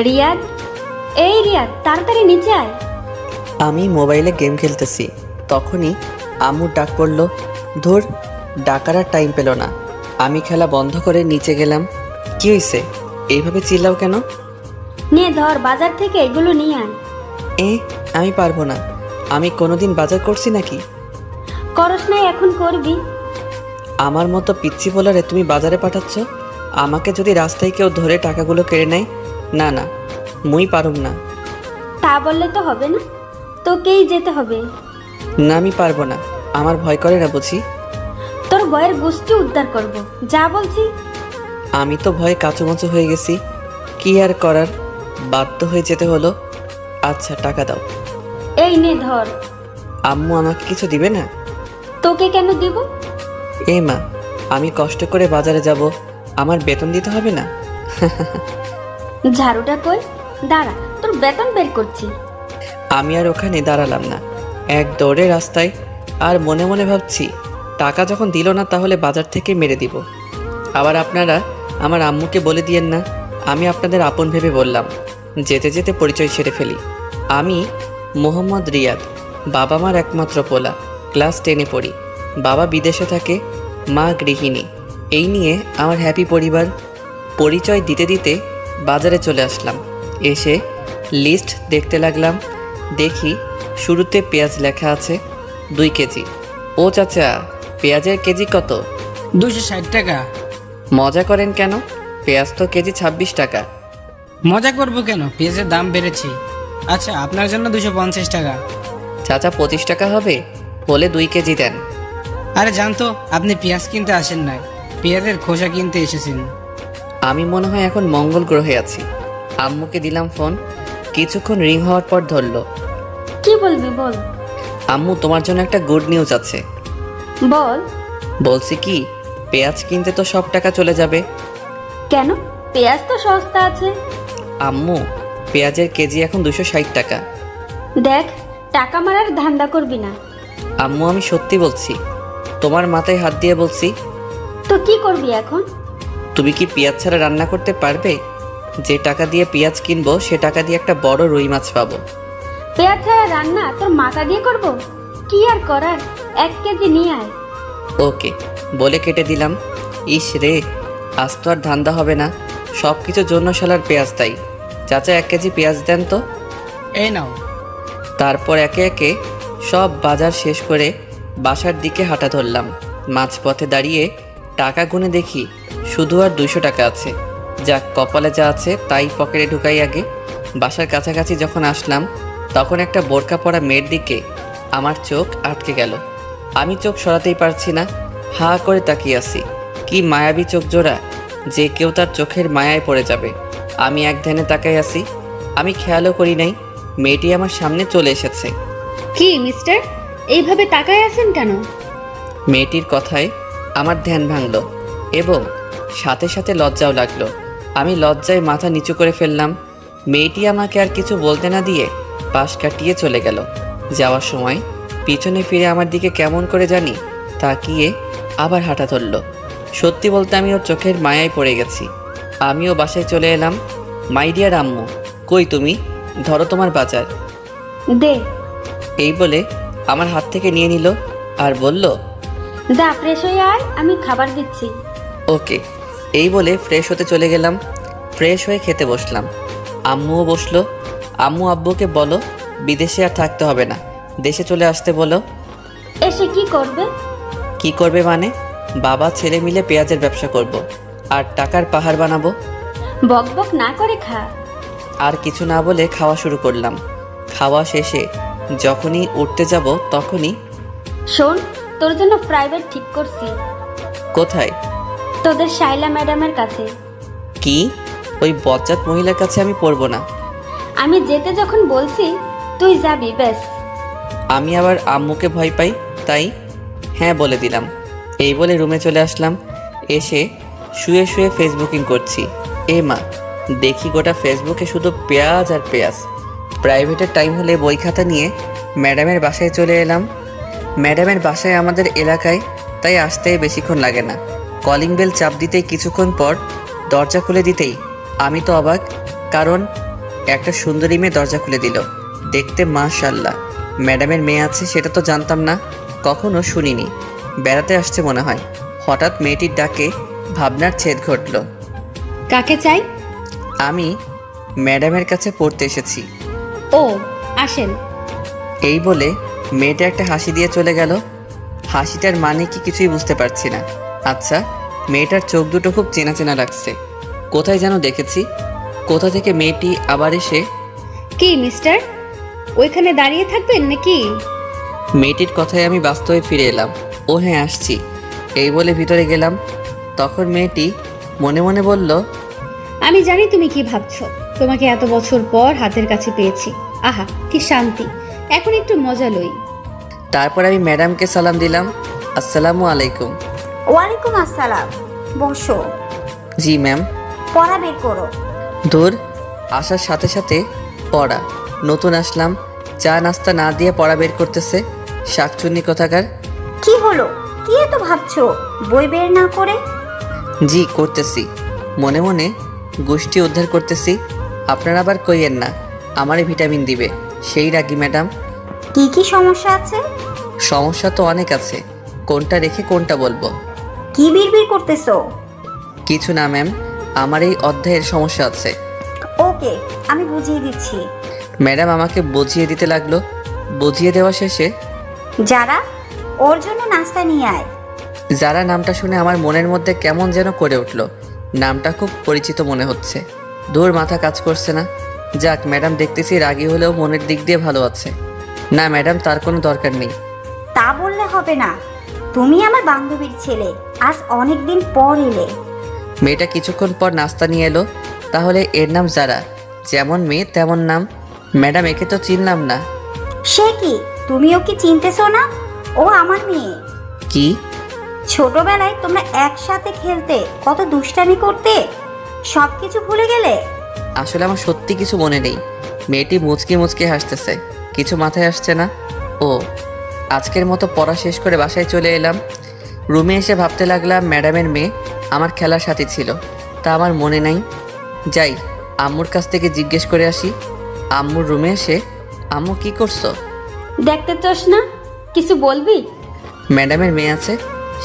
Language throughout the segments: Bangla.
রিয়াদ, এই রিয়াদ, তাড়াতাড়ি নিচে আয়। আমি মোবাইলে গেম খেলতেছি, তখনই আম্মুর ডাক পড়ল। ধুর, ডাকার আর টাইম পেল না। আমি খেলা বন্ধ করে নিচে গেলাম। কি হয়েছে, এইভাবে চিল্লাও কেন? নে ধর, বাজার থেকে এগুলো নিয়ে আয়। আমি পারবো না। আমি কোনোদিন বাজার করছি নাকি? করস নাই, এখন করবি। আমার মতো পিচ্ছি বলারে তুমি বাজারে পাঠাচ্ছ? আমাকে যদি রাস্তায় কেউ ধরে টাকাগুলো কেড়ে নেয়? না না, মুই পারুম না। তা বললে তো হবে না, তোকেই যেতে হবে। না, আমি পারবো না। আমার ভয় করে না বুঝি? তোর ভয়ের গোষ্ঠী উদ্ধার করব, যা বলছি। আমি তো ভয়ে কাঁচুমাচু হয়ে গেছি। কি আর করার, বাধ্য হয়ে যেতে হলো। আচ্ছা, টাকা দাও। এই নে ধর। আম্মু আমাকে কিছু দিবে না? তোকে কেন দিব? মা, আমি কষ্ট করে বাজারে যাব, আমার বেতন দিতে হবে না? ঝাড়ুটা কই, দাঁড়া, তোর বেতন বের করছি। আমি আর ওখানে দাঁড়ালাম না, এক দৌড়ে রাস্তায়। আর মনে মনে ভাবছি, টাকা যখন দিল না তাহলে বাজার থেকে মেরে দিব। আবার আপনারা আমার আম্মুকে বলে দিয়েন না, আমি আপনাদের আপন ভেবে বললাম। যেতে যেতে পরিচয় সেরে ফেলি। আমি মোহাম্মদ রিয়াদ, বাবা মার একমাত্র পোলা। ক্লাস 10-এ পড়ি। বাবা বিদেশে থাকে, মা গৃহিণী। এই নিয়ে আমার হ্যাপি পরিবার। পরিচয় দিতে দিতে বাজারে চলে আসলাম। এসে লিস্ট দেখতে লাগলাম। দেখি শুরুতে পেঁয়াজ লেখা আছে 2 কেজি। ও চাচা, পেঁয়াজের কেজি কত? 260 টাকা। মজা করেন কেন? পেঁয়াজ তো কেজি 26 টাকা। মজা করব কেন, পেঁয়াজের দাম বেড়েছে। আচ্ছা, আপনার জন্য 250 টাকা। চাচা 25 টাকা হবে? হলে 2 কেজি দেন। আরে জানতো, আপনি পেঁয়াজ কিনতে আসেন নাই, পেঁয়াজের খোসা কিনতে এসেছেন। আমি মনে হয় এখন মঙ্গল গ্রহে আছি। আম্মুকে দিলাম ফোন। কিছুক্ষণ রিং হওয়ার পর ধরলো। কি বলবি বল। আম্মু, তোমার জন্য একটা গুড নিউজ আছে। বল। বলছি কি, পেঁয়াজ কিনতে তো সব টাকা চলে যাবে। কেন? পেঁয়াজ তো সস্তা আছে। আম্মু, পেঁয়াজের কেজি এখন 260 টাকা। দেখ, টাকা মারার ধান্দা করবি না। আম্মু, আমি সত্যি বলছি, তোমার মাথায় হাত দিয়ে বলছি। তো কি করবি এখন? তুমি কি পেঁয়াজ ছাড়া রান্না করতে পারবে? যে টাকা দিয়ে পেঁয়াজ কিনবো সে টাকা দিয়ে একটা বড় রুই মাছ পাবো। পেঁয়াজ ছাড়া রান্না তোর মাথা দিয়ে করব? কি আর করার, 1 কেজি নিয়ে আয়। ওকে বলে কেটে দিলাম। ইস রে, আজ তো আর ধান্দা হবে না। সব কিছুর জন্য শালার পেঁয়াজ তাই। চাচা 1 কেজি পেঁয়াজ দেন তো। এই নাও। তারপর একে একে সব বাজার শেষ করে বাসার দিকে হাঁটা ধরলাম। মাঝপথে দাঁড়িয়ে টাকা গুনে দেখি শুধু আর 200 টাকা আছে। যাক, কপালে যা আছে তাই পকেটে ঢুকাই আগে। বাসার কাছাকাছি যখন আসলাম তখন একটা বোরকা পরা মেয়ের দিকে আমার চোখ আটকে গেল। আমি চোখ সরাতেই পারছি না, হা করে তাকিয়ে আছি। কি মায়াবী চোখ জোড়া, যে কেউ তার চোখের মায়ায় পড়ে যাবে। আমি এক ধ্যানে তাকাই আছি। আমি খেয়ালও করি নাই মেয়েটি আমার সামনে চলে এসেছে। কি মিস্টার, এইভাবে তাকায় আছেন কেন? মেয়েটির কথায় আমার ধ্যান ভাঙল এবং সাথে সাথে লজ্জাও লাগলো। আমি লজ্জায় মাথা নিচু করে ফেললাম। মেয়েটি আমাকে আর কিছু বলতে না দিয়ে পাশ কাটিয়ে চলে গেল। যাওয়ার সময় পিছনে ফিরে আমার দিকে কেমন করে জানি তাকিয়ে আবার হাঁটা ধরল। সত্যি বলতে আমি ওর চোখের মায়ায় পড়ে গেছি। আমিও বাসায় চলে এলাম। মাই ডিয়ার আম্মু, কই তুমি? ধরো তোমার বাজার। দে। এই বলে আমার হাত থেকে নিয়ে নিল আর বলল, যা ফ্রেশ হয়ে আয়, আমি খাবার দিচ্ছি। ওকে। এই বলে ফ্রেশ হতে চলে গেলাম। ফ্রেশ হয়ে খেতে বসলাম। আম্মুও বসলো। আম্মু আব্বুকে বলো বিদেশে আর থাকতে হবে না, দেশে চলে আসতে বলো। এসে কি করবে? কি করবে মানে? বাবা ছেলে মিলে পেঁয়াজের ব্যবসা করব আর টাকার পাহাড় বানাবো। বক বক না করে খা। আর কিছু না বলে খাওয়া শুরু করলাম। খাওয়া শেষে যখনই উঠতে যাব তখনই, শোন, তোর জন্য প্রাইভেট ঠিক করছি। কোথায়? তোদের শাইলা ম্যাডামের কাছে। কি? ওই বজ্জাত মহিলার কাছে আমি পড়বো না। আমি যেতে যখন বলছি তুই যাবি, ব্যাস। আমি আবার আম্মুকে ভয় পাই, তাই হ্যাঁ বলে দিলাম। এই বলে রুমে চলে আসলাম। এসে শুয়ে শুয়ে ফেসবুকিং করছি। মা, দেখি গোটা ফেসবুকে শুধু পেঁয়াজ আর পেঁয়াজ। প্রাইভেটের টাইম হলে বই খাতা নিয়ে ম্যাডামের বাসায় চলে এলাম। ম্যাডামের বাসায় আমাদের এলাকায়, তাই আসতে বেশিক্ষণ লাগে না। কলিং বেল চাপ দিতেই কিছুক্ষণ পর দরজা খুলে দিতেই আমি তো অবাক, কারণ একটা সুন্দরী মেয়ে দরজা খুলে দিল। দেখতে মাশাআল্লাহ। ম্যাডামের মেয়ে আছে সেটা তো জানতাম না, কখনো শুনিনি। বেড়াতে আসছে মনে হয়। হঠাৎ মেয়েটির ডাকে ভাবনার ছেদ ঘটল। কাকে চাই? আমি ম্যাডামের কাছে পড়তে এসেছি। ও, আসেন। এই বলে মেয়েটা একটা হাসি দিয়ে চলে গেল। হাসিটার মানে কি কিছুই বুঝতে পারছি না। আচ্ছা, মেয়েটার চোখ দুটো খুব চেনা চেনা লাগছে। কোথায় যেন দেখেছি। কোথা থেকে মেয়েটি আবার এসে। কি মিস্টার, ওইখানে দাঁড়িয়ে থাকবেন নাকি? মেয়েটির কথায় আমি বাস্তবে ফিরে এলাম। ও হ্যাঁ, আসছি। এই বলে ভিতরে গেলাম। তখন মেয়েটি মনে মনে বলল, আমি জানি তুমি কি ভাবছো। তোমাকে এত বছর পর হাতের কাছে পেয়েছি। আহা, কি শান্তি। এখন একটু মজা লই। তারপর আমি ম্যাডামকে সালাম দিলাম। আসসালামু আলাইকুম। ওয়ালাইকুম আসসালাম। বসো। জি ম্যাম। পড়া বের করো। দূর, আসার সাথে সাথে পড়া। নতুন আসলাম, চা নাস্তা না দিয়ে পড়া বের করতেছে। শাকচুন্নি কোথাকার। কি হলো? কি এত ভাবছো বই বের না করে? জি করতেছি, মনে মনে গোষ্ঠী উদ্ধার করতেছি। আপনারা আবার কইয়েন না আমারে ভিটামিন দিবে, সেই রাগি ম্যাডাম। কি কি সমস্যা আছে? সমস্যা তো অনেক আছে, কোনটা রেখে কোনটা বলবো? কি বিড়বিড় করতেছো? কিছু না ম্যাম, আমার এই অধ্যায়ের সমস্যা আছে। ওকে, আমি বুঝিয়ে দিচ্ছি। ম্যাডাম আমাকে বুঝিয়ে দিতে লাগলো। বুঝিয়ে দেওয়া শেষে, যারা, ওর জন্য নাস্তা নিয়ে আয়। যারা নামটা শুনে আমার মনের মধ্যে কেমন যেন করে উঠল। নামটা খুব পরিচিত মনে হচ্ছে। দূর, মাথা কাজ করছে না। যাক, ম্যাডাম দেখতেছি রাগী হলেও মনের দিক দিয়ে ভালো আছে। না ম্যাডাম, তার কোনো দরকার নেই। তা বললে হবে না। তুমি আমার বান্ধবীর ছেলে, আজ অনেক দিন পর এলে। মেয়েটা কিছুক্ষণ পর নাস্তা নিয়ে এলো। তাহলে এর নাম যারা, যেমন মেয়ে তেমন নাম। ম্যাডাম, একে তো চিনলাম না। সে কি, তুমি ওকে চিনতেছো না? ও আমার মেয়ে। কি? ছোটবেলায় তোমরা একসাথে খেলতে, কত দুষ্টামি করতে, সব কিছু ভুলে গেলে? আসলে আমার সত্যি কিছু মনে নেই। মেয়েটি মুচকি মুচকি হাসতেছে, কিছু মাথায় আসছে না। ও, আজকের মতো পড়া শেষ করে বাসায় চলে এলাম। রুমে এসে ভাবতে লাগলাম ম্যাডামের মেয়ে আমার খেলার সাথী ছিল, তা আমার মনে নাই। যাই, আম্মুর কাছ থেকে জিজ্ঞেস করে আসি। আম্মুর রুমে এসে, আম্মু কি করছো? দেখতে চাস না? কিছু বলবি? ম্যাডামের মেয়ে আছে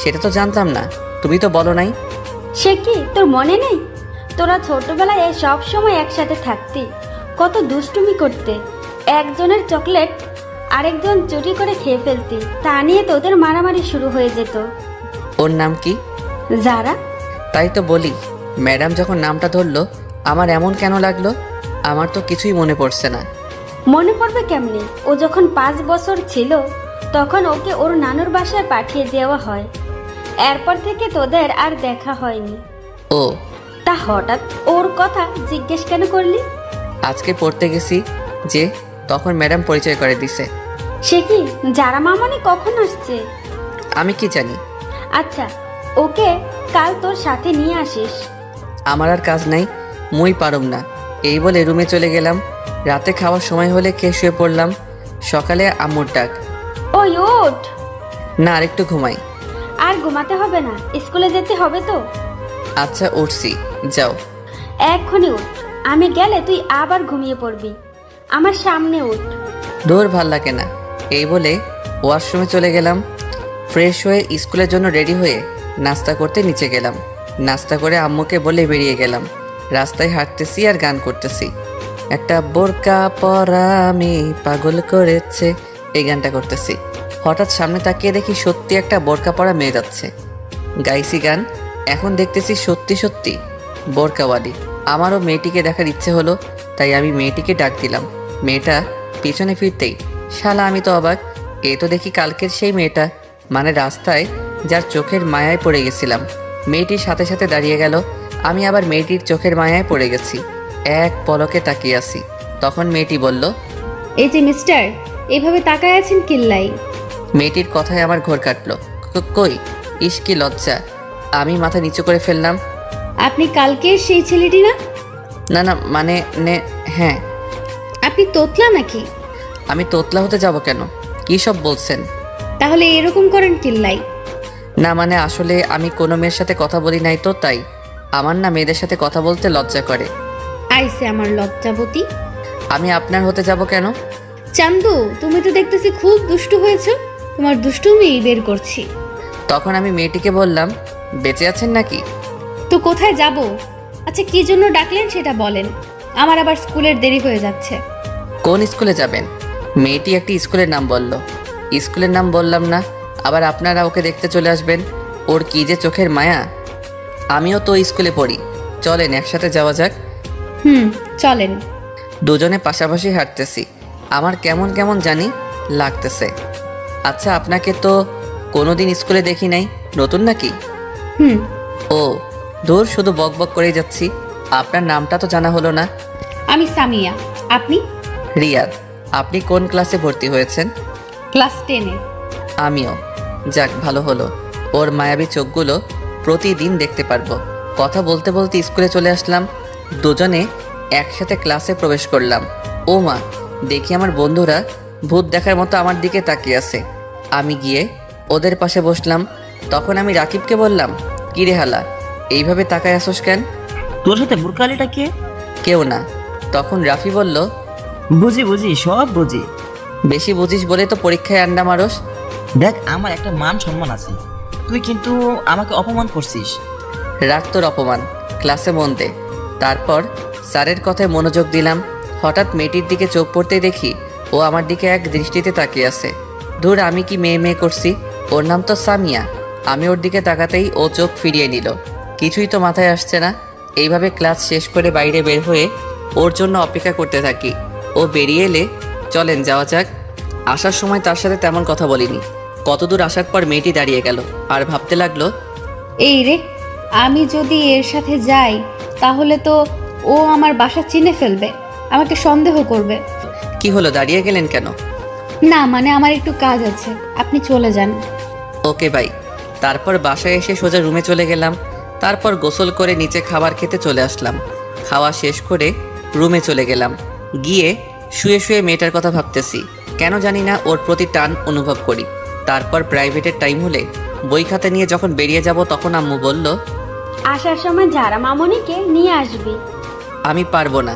সেটা তো জানতাম না, তুমি তো বলো নাই। সে কি তোর মনে নেই? তোরা ছোটবেলায় সব সময় একসাথে থাকতি, কত দুষ্টুমি করতে। একজনের চকলেট আরেকজন চুরি করে খেয়ে ফেলতি, তা নিয়ে তোদের মারামারি শুরু হয়ে যেত। ওর নাম কি? যারা। তাই তো বলি, ম্যাডাম যখন নামটা ধরলো আমার এমন কেন লাগলো? আমার তো কিছুই মনে পড়ছে না। মনে পড়বে কেমনে? ও যখন 5 বছর ছিল তখন ওকে ওর নানুর বাসায় পাঠিয়ে দেওয়া হয়। এরপর থেকে তোদের আর দেখা হয়নি। ও, তা হঠাৎ ওর কথা জিজ্ঞেস কেন করলি? আজকে পড়তে গেছি যে, তখন ম্যাডাম পরিচয় করে দিছে। সে কি, যারা মামনি কখন আসছে? আমি কি জানি। আচ্ছা, ওকে কাল তোর সাথে নিয়ে আসিস। আমার আর কাজ নাই, মুই পারুম না। এই বলে রুমে চলে গেলাম। রাতে খাওয়ার সময় হলে খেয়ে শুয়ে পড়লাম। সকালে আম্মুর ডাক। ওই ওঠ। না, আরেকটু ঘুমাই। আর ঘুমাতে হবে না, স্কুলে যেতে হবে তো। আচ্ছা উঠছি, যাও। এক্ষুনি উঠ, আমি গেলে তুই আবার ঘুমিয়ে পড়বি। আমার সামনে উঠ। দূর, ভাল লাগে না। এই বলে ওয়াশরুমে চলে গেলাম। ফ্রেশ হয়ে স্কুলের জন্য রেডি হয়ে নাস্তা করতে নিচে গেলাম। নাস্তা করে আম্মুকে বলে বেরিয়ে গেলাম। রাস্তায় হাঁটতেছি আর গান করতেছি। একটা বোরকা পরা আমি পাগল করেছে, এই গানটা করতেছি। হঠাৎ সামনে তাকিয়ে দেখি সত্যি একটা বোরকা পরা মেয়ে যাচ্ছে। গাইছি গান, এখন দেখতেছি সত্যি সত্যি বোরকাওয়ালি। আমারও মেয়েটিকে দেখার ইচ্ছে হলো, তাই আমি মেয়েটিকে ডাক দিলাম। মেয়েটা পিছনে ফিরতেই, শালা আমি তো অবাক, এ তো দেখি কালকের সেই মেয়েটা, মানে রাস্তায় যার চোখের মায়ায় পড়ে গেছিলাম। মেয়েটির সাথে সাথে দাঁড়িয়ে গেল। আমি আবার মেয়েটির চোখের মায়ায় পড়ে গেছি। এক পলকে তাকিয়ে আছি। তখন মেয়েটি বলল, এই যে মিস্টার, এইভাবে তাকায় আছেন কিল্লাই? মেয়েটির কথায় আমার ঘোর কাটলো। কই, ইস কি লজ্জা। আমি মাথা নিচু করে ফেললাম। আপনি কালকে সেই ছেলেটি না? না না, মানে হ্যাঁ। আপনি তোতলা নাকি? আমি তোতলা হতে যাব কেন? কী সব বলছেন? তাহলে এরকম করেন কিল্লাই? না মানে আসলে আমি কোনো মেয়ের সাথে কথা বলি নাই তো, তাই আমার না মেয়েদের সাথে কথা বলতে লজ্জা করে। আইসে আমার লজ্জাবতী। আমি আপনার হতে যাব কেন? চান্দু, তুমি তো দেখতেছি খুব দুষ্টু হয়েছো, তোমার দুষ্টুমি বের করছি। তখন আমি মেয়েটিকে বললাম, বেঁচে আছেন নাকি? তো কোথায় যাব? আচ্ছা, কি জন্য ডাকলেন সেটা বলেন, আমার আবার স্কুলের দেরি হয়ে যাচ্ছে। কোন স্কুলে যাবেন? মেয়েটি একটি স্কুলের নাম বলল। স্কুলের নাম বললাম না, আবার আপনারা ওকে দেখতে চলে আসবেন। ওর কি যে চোখের মায়া। আমিও তো স্কুলে পড়ি, চলেন একসাথে যাওয়া যাক। চলেন। দুজনে পাশাপাশি হাঁটতেছি, আমার কেমন কেমন জানি লাগতেছে। আচ্ছা, আপনাকে তো কোনোদিন স্কুলে দেখি নাই, নতুন নাকি? ও দূর, শুধু বক বক করেই যাচ্ছি। আপনার নামটা তো জানা হলো না। আমি সামিয়া, আপনি? রিয়াদ। আপনি কোন ক্লাসে ভর্তি হয়েছেন? ক্লাস 10-এ। আমিও। যাক, ভালো হলো। ওর মায়াবী চোখগুলো প্রতিদিন দেখতে পারবো। কথা বলতে বলতে স্কুলে চলে আসলাম। দুজনে একসাথে ক্লাসে প্রবেশ করলাম। ও মা, দেখি আমার বন্ধুরা ভূত দেখার মতো আমার দিকে তাকিয়ে আছে। আমি গিয়ে ওদের পাশে বসলাম। তখন আমি রাকিবকে বললাম, কি রে হালা, এইভাবে তাকায় আসোস কেন? তোর সাথে বুরকালিটা কে? কেউ না। তখন রাফি বলল, বুঝি বুঝি, সব বুঝি। বেশি বুঝিস বলে তো পরীক্ষায় আন্ডা মারস। দেখ, আমার একটা মান সম্মান আছে, তুই কিন্তু আমাকে অপমান করছিস। রাখ তোর অপমান, ক্লাসে মন দে। তারপর স্যারের কথায় মনোযোগ দিলাম। হঠাৎ মেয়েটির দিকে চোখ পড়তেই দেখি ও আমার দিকে এক দৃষ্টিতে তাকিয়ে আছে। ধুর, আমি কি মেয়ে মেয়ে করছি? ওর নাম তো সামিয়া। আমি ওর দিকে তাকাতেই ও চোখ ফিরিয়ে নিল। কিছুই তো মাথায় আসছে না। এইভাবে ক্লাস শেষ করে বাইরে বের হয়ে ওর জন্য অপেক্ষা করতে থাকি। ও বেরিয়ে এলে চলেন যাওয়া যাক। আসার সময় তার সাথে তেমন কথা বলিনি। কতদূর আসার পর মেয়েটি দাঁড়িয়ে গেল আর ভাবতে লাগলো, এই রে, আমি যদি এর সাথে যাই তাহলে তো ও আমার বাসা চিনে ফেলবে, আমাকে সন্দেহ করবে। কি হলো, দাঁড়িয়ে গেলেন কেন? না মানে আমার একটু কাজ আছে, আপনি চলে যান। Okay bye. তারপর বাসায় এসে সোজা রুমে চলে গেলাম। তারপর গোসল করে নিচে খাবার খেতে চলে আসলাম। খাওয়া শেষ করে রুমে চলে গেলাম। গিয়ে শুয়ে শুয়ে মেয়েটার কথা ভাবতেছি। কেন জানি না ওর প্রতি টান অনুভব করি। তারপর প্রাইভেটের টাইম হলে বই খাতা নিয়ে যখন বেরিয়ে যাব তখন আম্মু বলল, আসার সময় যারা মামনিকে নিয়ে আসবি। আমি পারবো না,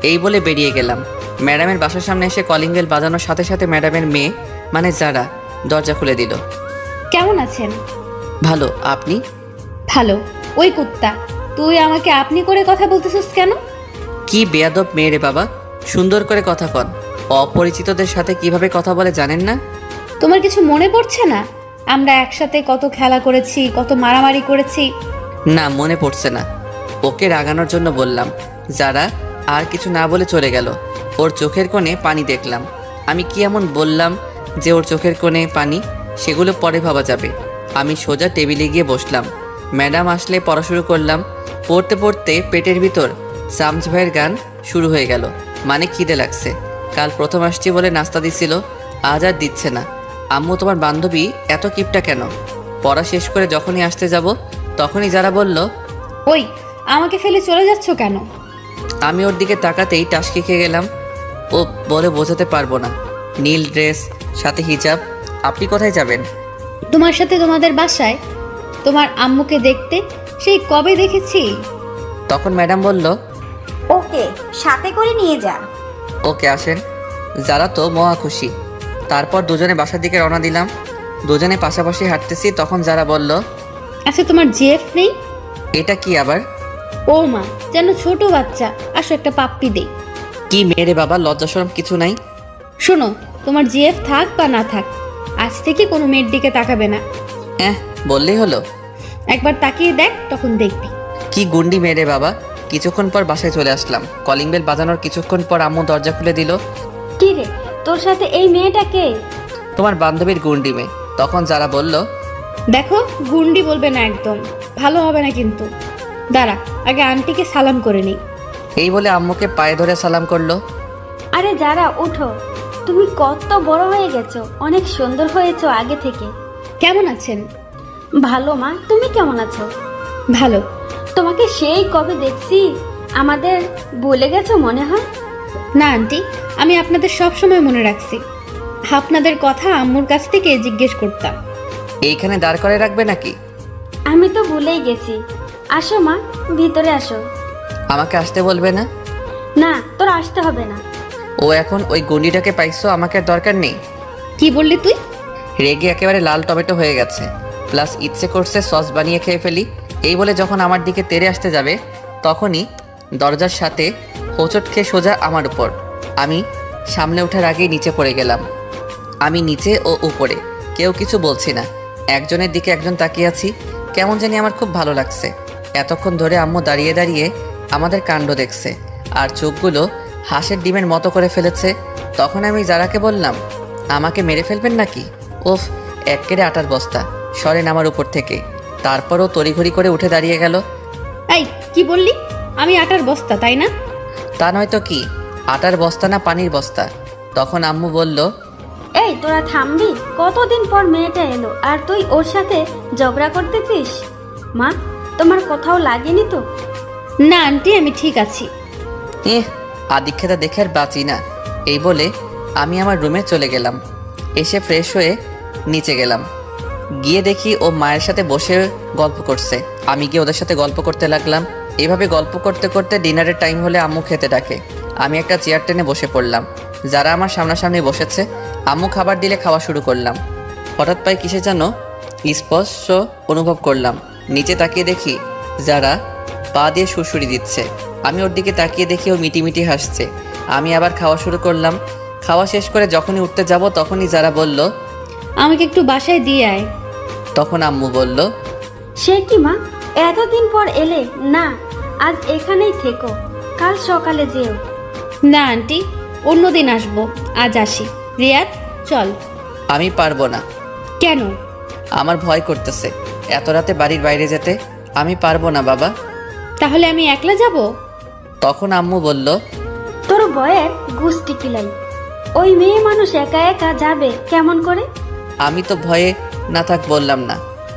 এই বলে বেরিয়ে গেলাম। ম্যাডামের বাসার সামনে এসে কলিং বেল বাজানোর সাথে সাথে ম্যাডামের মেয়ে মানে যারা দরজা খুলে দিল। কেমন আছেন? ভালো, আপনি? ভালো। ওই কুত্তা, তুই আমাকে আপনি করে কথা বলতেছিস কেন? কি বেয়াদব মেয়ে রে বাবা, সুন্দর করে কথা কন। অপরিচিতদের সাথে কিভাবে কথা বলে জানেন না? তোমার কিছু মনে পড়ছে না? আমরা একসাথে কত খেলা করেছি, কত মারামারি করেছি। না, মনে পড়ছে না। ওকে রাগানোর জন্য বললাম। যারা আর কিছু না বলে চলে গেল। ওর চোখের কোণে পানি দেখলাম। আমি কি এমন বললাম যে ওর চোখের কোণে পানি? সেগুলো পরে ভাবা যাবে। আমি সোজা টেবিলে গিয়ে বসলাম। ম্যাডাম আসলে পড়া শুরু করলাম। পড়তে পড়তে পেটের ভিতর সামজ ভাইয়ের গান শুরু হয়ে গেল। মানে খিদে লাগছে। কাল প্রথম আসছি বলে নাস্তা দিছিল, আজ আর দিচ্ছে না। আম্মু, তোমার বান্ধবী এত কিপটা কেন? পড়া শেষ করে যখনই আসতে যাব তখনই যারা বলল, ওই আমাকে ফেলে চলে যাচ্ছ কেন? আমি ওর দিকে তাকাতেই টাসকি খেয়ে গেলাম। ও বলে বোঝাতে পারবো না। নীল ড্রেস, সাথে হিজাব। আপনি কোথায় যাবেন? তোমার সাথে তোমাদের বাসায়। তোমার আম্মুকে দেখতে সেই কবে দেখেছি। তখন ম্যাডাম বলল, ওকে সাথে করে নিয়ে যা। ওকে আসেন। যারা তো মহা খুশি। তারপর দুজনে বাসার দিকে রওনা দিলাম। দুজনে পাশাপাশি হাঁটতেছি। তখন যারা বলল, আচ্ছা তোমার জিএফ নেই? এটা কি আবার? ও মা, যেন ছোট বাচ্চা, আসো একটা পাপ্পি দেই। কি মেরে বাবা, লজ্জা শরম কিছু নাই? শোনো, তোমার জিএফ থাক বা না থাক, আজ থেকে কোনো মেয়ের দিকে তাকাবে না। হ্যাঁ, বললেই হলো। একবার তাকিয়ে দেখ, তখন দেখবি। কি গুন্ডি মেরে বাবা। কিছুক্ষণ পর বাসায় চলে আসলাম। কলিং বেল বাজানোর কিছুক্ষণ পর আম্মু দরজা খুলে দিল। কি রে, তোর সাথে এই মেয়েটা কে? তোমার বান্ধবীর গুন্ডি মেয়ে। তখন যারা বলল, দেখো, গুন্ডি বলবে না একদম, ভালো হবে না কিন্তু। দাঁড়া, আগে আন্টিকে সালাম করে নিই। এই বলে আম্মুকে পায়ে ধরে সালাম করলো। আরে যারা, উঠো। তুমি কত বড় হয়ে গেছো, অনেক সুন্দর হয়েছো আগে থেকে। কেমন আছেন? ভালো মা, তুমি কেমন আছো? ভালো। তোমাকে সেই কবে দেখছি, আমাদের ভুলে গেছো মনে হয়। না আন্টি, আমি আপনাদের সব সময় মনে রাখছি। আপনাদের কথা আম্মুর কাছ থেকে জিজ্ঞেস করতাম। এইখানে দাঁড় করে রাখবে নাকি? আমি তো ভুলেই গেছি। আসো মা, ভিতরে আসো। আমাকে আসতে বলবে না? না, তোর আসতে হবে না। ও এখন ওই গুন্ডিটাকে পাইছো, আমাকে আর দরকার নেই। কি বললি তুই? রেগে একেবারে লাল টমেটো হয়ে গেছে, প্লাস ইচ্ছে করছে সস বানিয়ে খেয়ে ফেলি। এই বলে যখন আমার দিকে তেড়ে আসতে যাবে তখনই দরজার সাথে হোঁচট খেয়ে সোজা আমার উপর। আমি সামনে ওঠার আগেই নিচে পড়ে গেলাম। আমি নিচে ও উপরে, কেউ কিছু বলছি না, একজনের দিকে একজন তাকিয়ে আছি। কেমন জানি আমার খুব ভালো লাগছে। এতক্ষণ ধরে আম্মু দাঁড়িয়ে দাঁড়িয়ে আমাদের কাণ্ড দেখছে আর চোখগুলো হাঁসের ডিমের মতো করে ফেলেছে। তখন আমি যারাকে বললাম, আমাকে মেরে ফেলবেন নাকি? ওফ, এক্কেরে আটার বস্তা, সরেন আমার উপর থেকে। তারপরও তড়িঘড়ি করে উঠে দাঁড়িয়ে গেল। এই কি বললি? আমি আটার বস্তা, তাই না? তা নয়তো কি, আটার বস্তা না পানির বস্তা? তখন আম্মু বলল, এই তোরা থামবি? কতদিন পর মেয়েটা এলো আর তুই ওর সাথে ঝগড়া করতেছিস? মা, তোমার কোথাও লাগেনি তো? না আন্টি, আমি ঠিক আছি। আদিক্ষেতা দেখে আর বাঁচি না। এই বলে আমি আমার রুমে চলে গেলাম। এসে ফ্রেশ হয়ে নিচে গেলাম। গিয়ে দেখি ও মায়ের সাথে বসে গল্প করছে। আমি গিয়ে ওদের সাথে গল্প করতে লাগলাম। এভাবে গল্প করতে করতে ডিনারের টাইম হলে আম্মু খেতে ডাকে। আমি একটা চেয়ার টেনে বসে পড়লাম। যারা আমার সামনাসামনি বসেছে, আম্মু খাবার দিলে খাওয়া শুরু করলাম। হঠাৎ পায়ে কিসে যেন স্পর্শ অনুভব করলাম। নিচে তাকিয়ে দেখি যারা পা দিয়ে সুরসুরি দিচ্ছে। আমি ওর দিকে তাকিয়ে দেখি ও মিটিমিটি হাসছে। আমি আবার খাওয়া শুরু করলাম। খাওয়া শেষ করে যখনই উঠতে যাব তখনই যারা বলল, আমাকে একটু বাসায় দিয়ে আয়। তখন আম্মু বলল, সে কি মা, এতদিন পর এলে? না, আজ এখানেই থেকো, কাল সকালে যেও। না আন্টি, অন্যদিন আসবো, আজ আসি। রিয়াদ চল। আমি পারবো না। কেন? আমার ভয় করতেছে এত রাতে বাড়ির বাইরে যেতে। আমি পারবো না বাবা। তাহলে আমি একলা যাব? তখন আম্মু বলল, তোর বয়ের গুষ্টি কিলাই, ওই মেয়ে মানুষ একা একা যাবে কেমন করে? আমি তো ভয়ে না থাক বললাম না,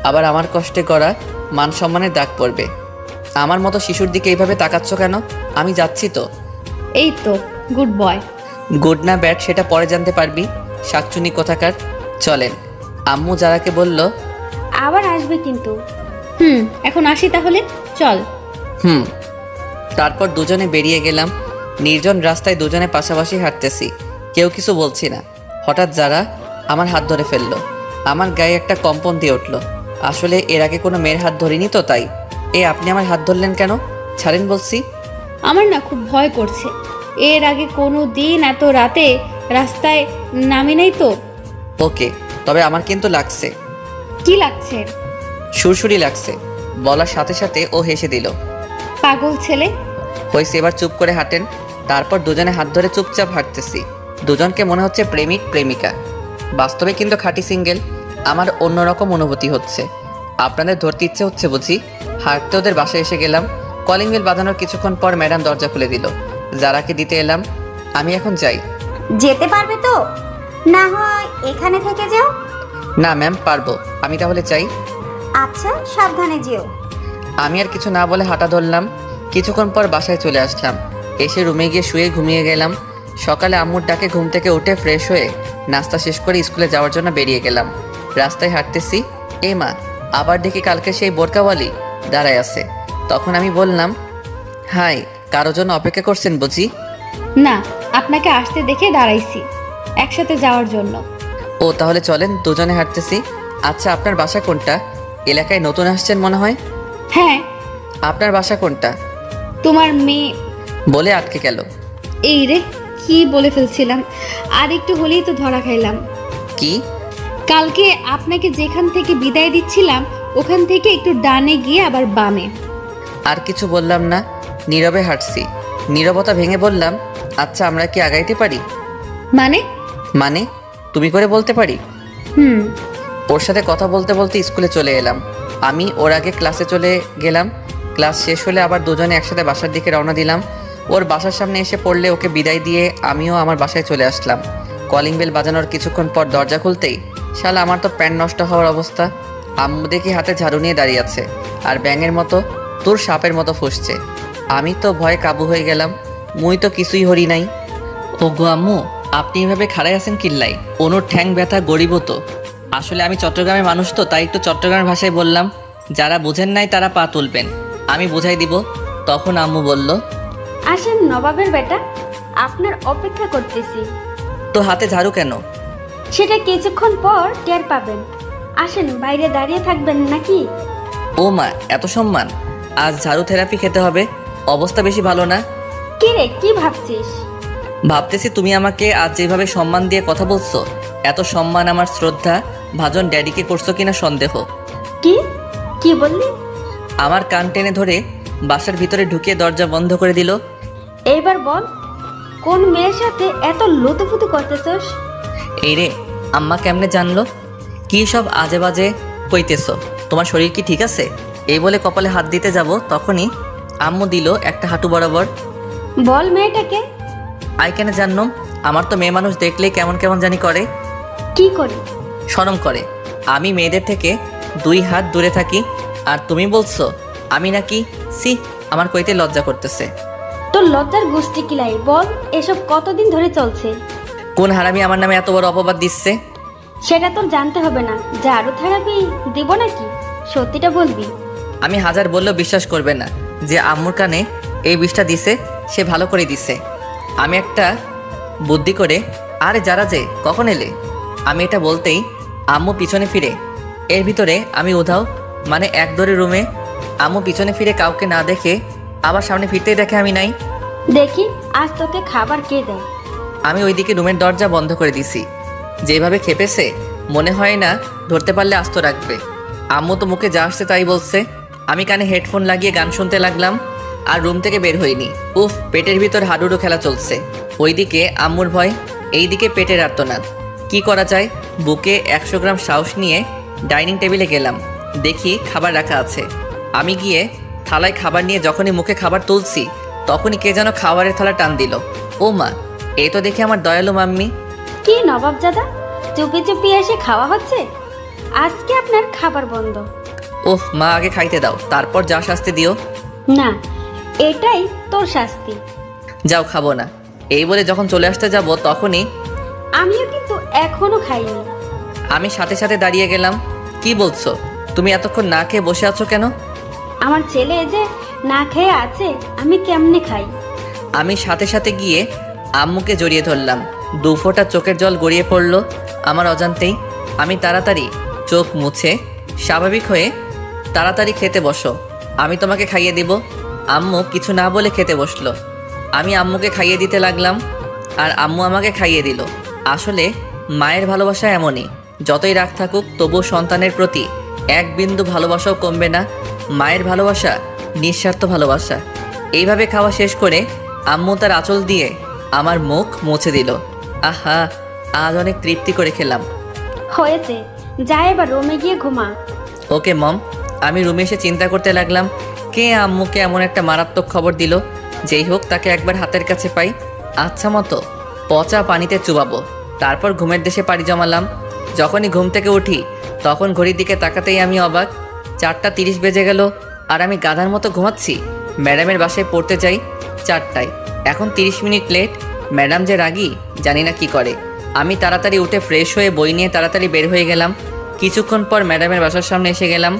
আবার আমার কষ্টে করা মান সম্মানের দাগ পড়বে। আমার মতো শিশুর দিকে এইভাবে তাকাচ্ছ কেন? আমি যাচ্ছি তো। এই তো, গুড বয়। গুড না ব্যাড সেটা পরে জানতে পারবি, শাকচুনি কোথাকার। চলেন। আম্মু যারাকে বলল, আবার আসবে কিন্তু। এখন আসি তাহলে, চল। তারপর দুজনে বেরিয়ে গেলাম। নির্জন রাস্তায় দুজনে পাশাপাশি হাঁটতেছি, কেউ কিছু বলছি না। হঠাৎ যারা আমার হাত ধরে ফেললো। আমার গায়ে একটা কম্পন দিয়ে উঠলো। আসলে এর আগে কোনো মেয়ের হাত ধরিনি তো, তাই। আপনি আমার হাত ধরলেন কেন? ছাড়েন বলছি। আমার না খুব ভয় করছে। এর আগে কোনো দিন এত রাতে রাস্তায় নামি নাই তো। ওকে, তবে আমার কিন্তু লাগছে। কি লাগছে? সুরসুরি লাগছে। বলার সাথে সাথে ও হেসে দিল। পাগল ছেলে। হয়েছে, এবার চুপ করে হাঁটেন। তারপর দুজনে হাত ধরে চুপচাপ হাঁটতেছি। দুজনকে মনে হচ্ছে প্রেমিক প্রেমিকা, বাস্তবে কিন্তু খাঁটি সিঙ্গেল। আমার অন্যরকম অনুভূতি হচ্ছে। আপনাদের ধরতে ইচ্ছে হচ্ছে বুঝি? হাঁটতে ওদের বাসায় এসে গেলাম। কলিং বেল বাজানোর কিছুক্ষণ পর ম্যাডাম দরজা খুলে দিল। যারাকে দিতে এলাম। আমি এখন যাই। যেতে পারবে তো? না হয় এখানে থেকে যাও। না ম্যাম, পারবো। আমি তাহলে চাই। আচ্ছা, সাবধানে যেও। আমি আর কিছু না বলে হাঁটা ধরলাম। কিছুক্ষণ পর বাসায় চলে আসলাম। এসে রুমে গিয়ে শুয়ে ঘুমিয়ে গেলাম। সকালে আম্মুর ডাকে ঘুম থেকে উঠে ফ্রেশ হয়ে নাস্তা শেষ করে স্কুলে যাওয়ার জন্য বেরিয়ে গেলাম। রাস্তায় হাঁটতেছি, মা, আবার দেখি কালকে সেই বোরকাওয়ালি দাঁড়ায় আছে। তখন আমি বললাম, হাই, কারো জন্য অপেক্ষা করছেন বুঝি? না, আপনাকে আসতে দেখে দাঁড়াইছি একসাথে যাওয়ার জন্য। ও, তাহলে চলেন, দুজনে হাঁটতেছি। আচ্ছা, আপনার বাসা কোনটা? এলাকায় নতুন আসছেন মনে হয়। হ্যাঁ। আপনার বাসা কোনটা? তোমার মেয়ে বলে আটকে গেল। এই রে, কি বলে ফেলছিলাম। আর একটু হলেই তো ধরা খাইলাম। কি? কালকে আপনাকে যেখান থেকে বিদায় দিচ্ছিলাম ওখান থেকে একটু ডানে গিয়ে আবার বামে। আর কিছু বললাম না, নীরবে হাঁটছি। নীরবতা ভেঙে বললাম, আচ্ছা, আমরা কি আগাইতে পারি? মানে তুমি করে বলতে পারি। ওর সাথে কথা বলতে বলতে স্কুলে চলে এলাম। আমি ওর আগে ক্লাসে চলে গেলাম। ক্লাস শেষ হলে আবার দুজনে একসাথে বাসার দিকে রওনা দিলাম। ওর বাসার সামনে এসে পড়লে ওকে বিদায় দিয়ে আমিও আমার বাসায় চলে আসলাম। কলিং বেল বাজানোর কিছুক্ষণ পর দরজা খুলতেই শালা আমার তো প্যান্ট নষ্ট হওয়ার অবস্থা। আম্মু দেখি হাতে ঝাড়ু নিয়ে দাঁড়িয়ে আছে আর ব্যাঙের মতো তোর সাপের মতো ফুসছে। আমি তো ভয়ে কাবু হয়ে গেলাম। মুই তো কিছুই হরি নাই। ও গো আম্মু, আপনি এভাবে খাড়াই আছেন কিল্লাই? অনুর ঠ্যাং ব্যথা গরিব তো। আসলে আমি চট্টগ্রামের মানুষ তো, তাই একটু চট্টগ্রামের ভাষায় বললাম। যারা বুঝেন নাই তারা পা তুলবেন, আমি বুঝাই দিব। তখন আম্মু বলল, আসেন নবাবের বেটা, আপনার অপেক্ষা করতেছি। তো হাতে ঝাড়ু কেন? সেটা কিছুক্ষণ পর টের পাবেন। আসেন, বাইরে দাঁড়িয়ে থাকবেন নাকি? ও মা, এত সম্মান! আজ ঝাড়ু থেরাপি খেতে হবে। অবস্থা বেশি ভালো না। কি রে, কি ভাবছিস? ভাবতেছি তুমি আমাকে আজ যেভাবে সম্মান দিয়ে কথা বলছো, এত সম্মান আমার শ্রদ্ধা ভাজন ড্যাডিকে করছো কিনা সন্দেহ। কি কি বললি? আমার কান টেনে ধরে বাসার ভিতরে ঢুকিয়ে দরজা বন্ধ করে দিল। এইবার বল, কোন মেয়ের সাথে এত লুতুপুতু করতেছস? এই রে, আম্মা কেমনে জানলো? কি সব আজে বাজে কইতেছ? তোমার শরীর কি ঠিক আছে? এই বলে কপালে হাত দিতে যাব, তখনই আম্মু দিল একটা হাঁটু বরাবর। বল মেয়েটাকে। আই কেন জানো? আমার তো মেয়ে মানুষ দেখলেই কেমন কেমন জানি করে। কি করি? শরম করে। আমি মেয়েদের থেকে 2 হাত দূরে থাকি, আর তুমি বলছো আমি নাকি? সি, আমার কইতে লজ্জা করতেছে। তোর লজ্জার গোষ্ঠী কিলাই, বল এসব কতদিন ধরে চলছে? কোন হারামি আমার নামে এত বড় অপবাদ দিচ্ছে? সেটা তোর জানতে হবে না। ঝাড়ু থেরাপি দিব নাকি? সত্যিটা বলবি। আমি হাজার বললেও বিশ্বাস করবে না যে আম্মুর কানে এই বিষটা দিছে, সে ভালো করে দিছে। আমি একটা বুদ্ধি করে, আরে যারা যে কখন এলে, আমি এটা বলতেই আম্মু পিছনে ফিরে। এর ভিতরে আমি উধাও, মানে এক দৌড়ে রুমে। আম্মু পিছনে ফিরে কাউকে না দেখে আবার সামনে ফিরতেই দেখে আমি নাই। দেখি আজ তোকে খাবার কে দেয়। আমি ওইদিকে রুমের দরজা বন্ধ করে দিছি। যেভাবে খেপেছে, মনে হয় না ধরতে পারলে আস্ত রাখবে। আম্মু তো মুখে যা আসছে তাই বলছে। আমি কানে হেডফোন লাগিয়ে গান শুনতে লাগলাম, আর রুম থেকে বের হইনি। উফ, পেটের ভিতর হাডুডু খেলা চলছে। ওইদিকে আম্মুর ভয়, এইদিকে পেটের আর্তনাদ। কি করা যায়? বুকে 100 গ্রাম সাহস নিয়ে ডাইনিং টেবিলে গেলাম। দেখি খাবার রাখা আছে। আমি গিয়ে থালায় খাবার নিয়ে যখনই মুখে খাবার তুলছি, তখনই কে যেন খাবারের থালা টান দিল। ও মা, এই তো দেখি আমার দয়ালু মাম্মি। কি নবাবজাদা, চুপি চুপি এসে খাওয়া হচ্ছে? আজকে আপনার খাবার বন্ধ। ওহ মা, আগে খাইতে দাও, তারপর যা শাস্তি দিও। না, এটাই তোর শাস্তি। যাও, খাবো না। এই বলে যখন চলে আসতে যাব, তখনই আমিও কিন্তু এখনো খাইনি। আমি সাথে সাথে দাঁড়িয়ে গেলাম। কি বলছো? তুমি এতক্ষণ না খেয়ে বসে আছো কেন? আমার ছেলে যে না খেয়ে আছে, আমি কেমনে খাই? আমি সাথে সাথে গিয়ে আম্মুকে জড়িয়ে ধরলাম। 2 ফোঁটা চোখের জল গড়িয়ে পড়লো আমার অজান্তেই। আমি তাড়াতাড়ি চোখ মুছে স্বাভাবিক হয়ে, তাড়াতাড়ি খেতে বসো, আমি তোমাকে খাইয়ে দিব। আম্মু কিছু না বলে খেতে বসলো। আমি আম্মুকে খাইয়ে দিতে লাগলাম, আর আম্মু আমাকে খাইয়ে দিল। আসলে মায়ের ভালোবাসা এমনই, যতই রাগ থাকুক তবু সন্তানের প্রতি 1 বিন্দু ভালোবাসাও কমবে না। মায়ের ভালোবাসা নিঃস্বার্থ ভালোবাসা। এইভাবে খাওয়া শেষ করে আম্মু তার আঁচল দিয়ে আমার মুখ মুছে দিল। আহা, আজ অনেক তৃপ্তি করে খেলাম। হয়েছে, যা এবার রুমে গিয়ে ঘুমা। ওকে মম। আমি রুমে এসে চিন্তা করতে লাগলাম, কে আম্মুকে এমন একটা মারাত্মক খবর দিল। যেই হোক, তাকে একবার হাতের কাছে পাই, আচ্ছা মতো পচা পানিতে চুবাবো। তারপর ঘুমের দেশে পাড়ি জমালাম। যখনই ঘুম থেকে উঠি, তখন ঘড়ির দিকে তাকাতেই আমি অবাক। 4:30 বেজে গেল, আর আমি গাধার মতো ঘুমাচ্ছি। ম্যাডামের বাসায় পড়তে যাই 4টায়, এখন 30 মিনিট লেট। ম্যাডাম যে রাগী, জানি না কি করে। আমি তাড়াতাড়ি উঠে ফ্রেশ হয়ে বই নিয়ে তাড়াতাড়ি বের হয়ে গেলাম। কিছুক্ষণ পর ম্যাডামের বাসার সামনে এসে গেলাম।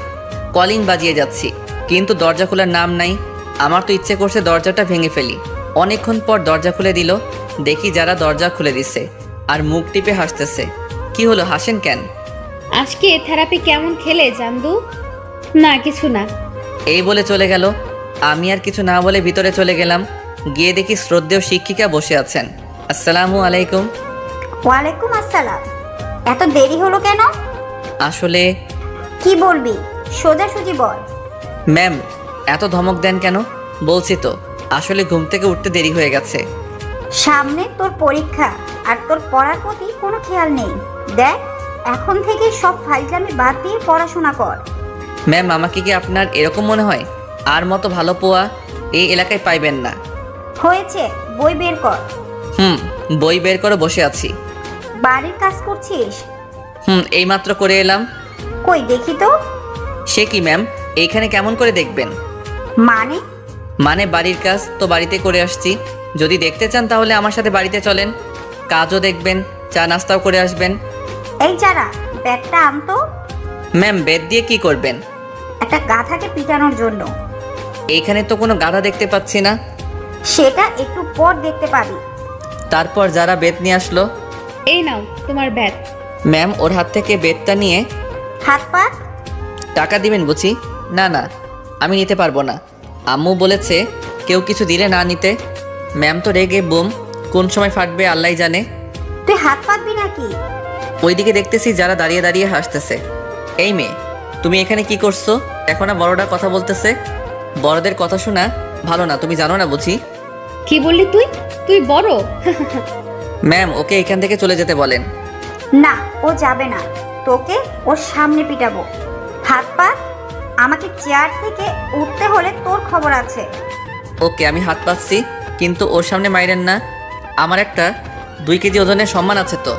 কলিং বাজিয়ে যাচ্ছি, কিন্তু দরজা খোলার নাম নাই। আমার তো ইচ্ছে করছে দরজাটা ভেঙে ফেলি। অনেকক্ষণ পর দরজা খুলে দিল। দেখি যারা দরজা খুলে দিছে, আর মুখ টিপে হাসতেছে। কি হলো, হাসেন কেন? আজকে থেরাপি কেমন খেলে জান্দু? না, কিছু না। এই বলে চলে গেল। আমি আর কিছু না বলে ভিতরে চলে গেলাম। গিয়ে দেখি শ্রদ্ধেয় শিক্ষিকা বসে আছেন। আসসালামু আলাইকুম। ওয়ালাইকুম আসসালাম। এত দেরি হলো কেন? আসলে কি বলবি, সোজাসুজি বল। ম্যাম, এত ধমক দেন কেন? বলছি তো, আসলে ঘুম থেকে উঠতে দেরি হয়ে গেছে। সামনে তোর পরীক্ষা, আর তোর পড়ার প্রতি কোনো খেয়াল নেই। দেখ, এখন থেকে সব ফাইজলামি বাদ দিয়ে পড়াশোনা কর। ম্যাম, আমাকে কি আপনার এরকম মনে হয়? আর মতো ভালো পোয়া এই এলাকায় পাইবেন না। হয়েছে, বই বের কর। বই বের করে বসে আছি। বাড়ির কাজ করছিস? এইমাত্র করে এলাম। কই দেখি তো। সে কি ম্যাম, এইখানে কেমন করে দেখবেন? মানে বাড়ির কাজ তো বাড়িতে করে আসছি। যদি দেখতে চান তাহলে আমার সাথে বাড়িতে চলেন, কাজও দেখবেন, চা নাস্তাও করে আসবেন। এই যারা, ব্যাগটা আনতো। ম্যাম, বেদ দিয়ে কি করবেন? একটা গাধাকে পিটানোর জন্য। এইখানে তো কোনো গাধা দেখতে পাচ্ছি না। সেটা একটু পর দেখতে পাবি। তারপর যারা বেত নিয়ে আসলো। এই নাও তোমার ব্যাগ। ম্যাম ওর হাত থেকে বেতটা নিয়ে, হাত পা। টাকা দিবেন বুঝি? না না, আমি নিতে পারবো না। আম্মু বলেছে কেউ কিছু দিলে না নিতে। ম্যাম তো রেগে বুম, কোন সময় ফাটবে আল্লাহ জানে। তুই হাত পাতবি নাকি? ওইদিকে দেখতেছি যারা দাঁড়িয়ে দাঁড়িয়ে হাসতেছে। এই মেয়ে, তুমি এখানে কি করছো? এখন না বড়রা কথা বলতেছে। বড়দের কথা শোনা ভালো না, তুমি জানো না বুঝি? কি বললি তুই? তুই বড়? ম্যাম ওকে এখান থেকে চলে যেতে বলেন। না, ও যাবে না, তোকে ওর সামনে পিটাবো। হাত পা। আমাকে চেয়ার থেকে উঠতে হলে তোর খবর আছে। ওকে, আমি হাত পাচ্ছি, কিন্তু ওর সামনে মাইরেন না। আমার একটা 2 কেজি ওজনের সম্মান আছে তো।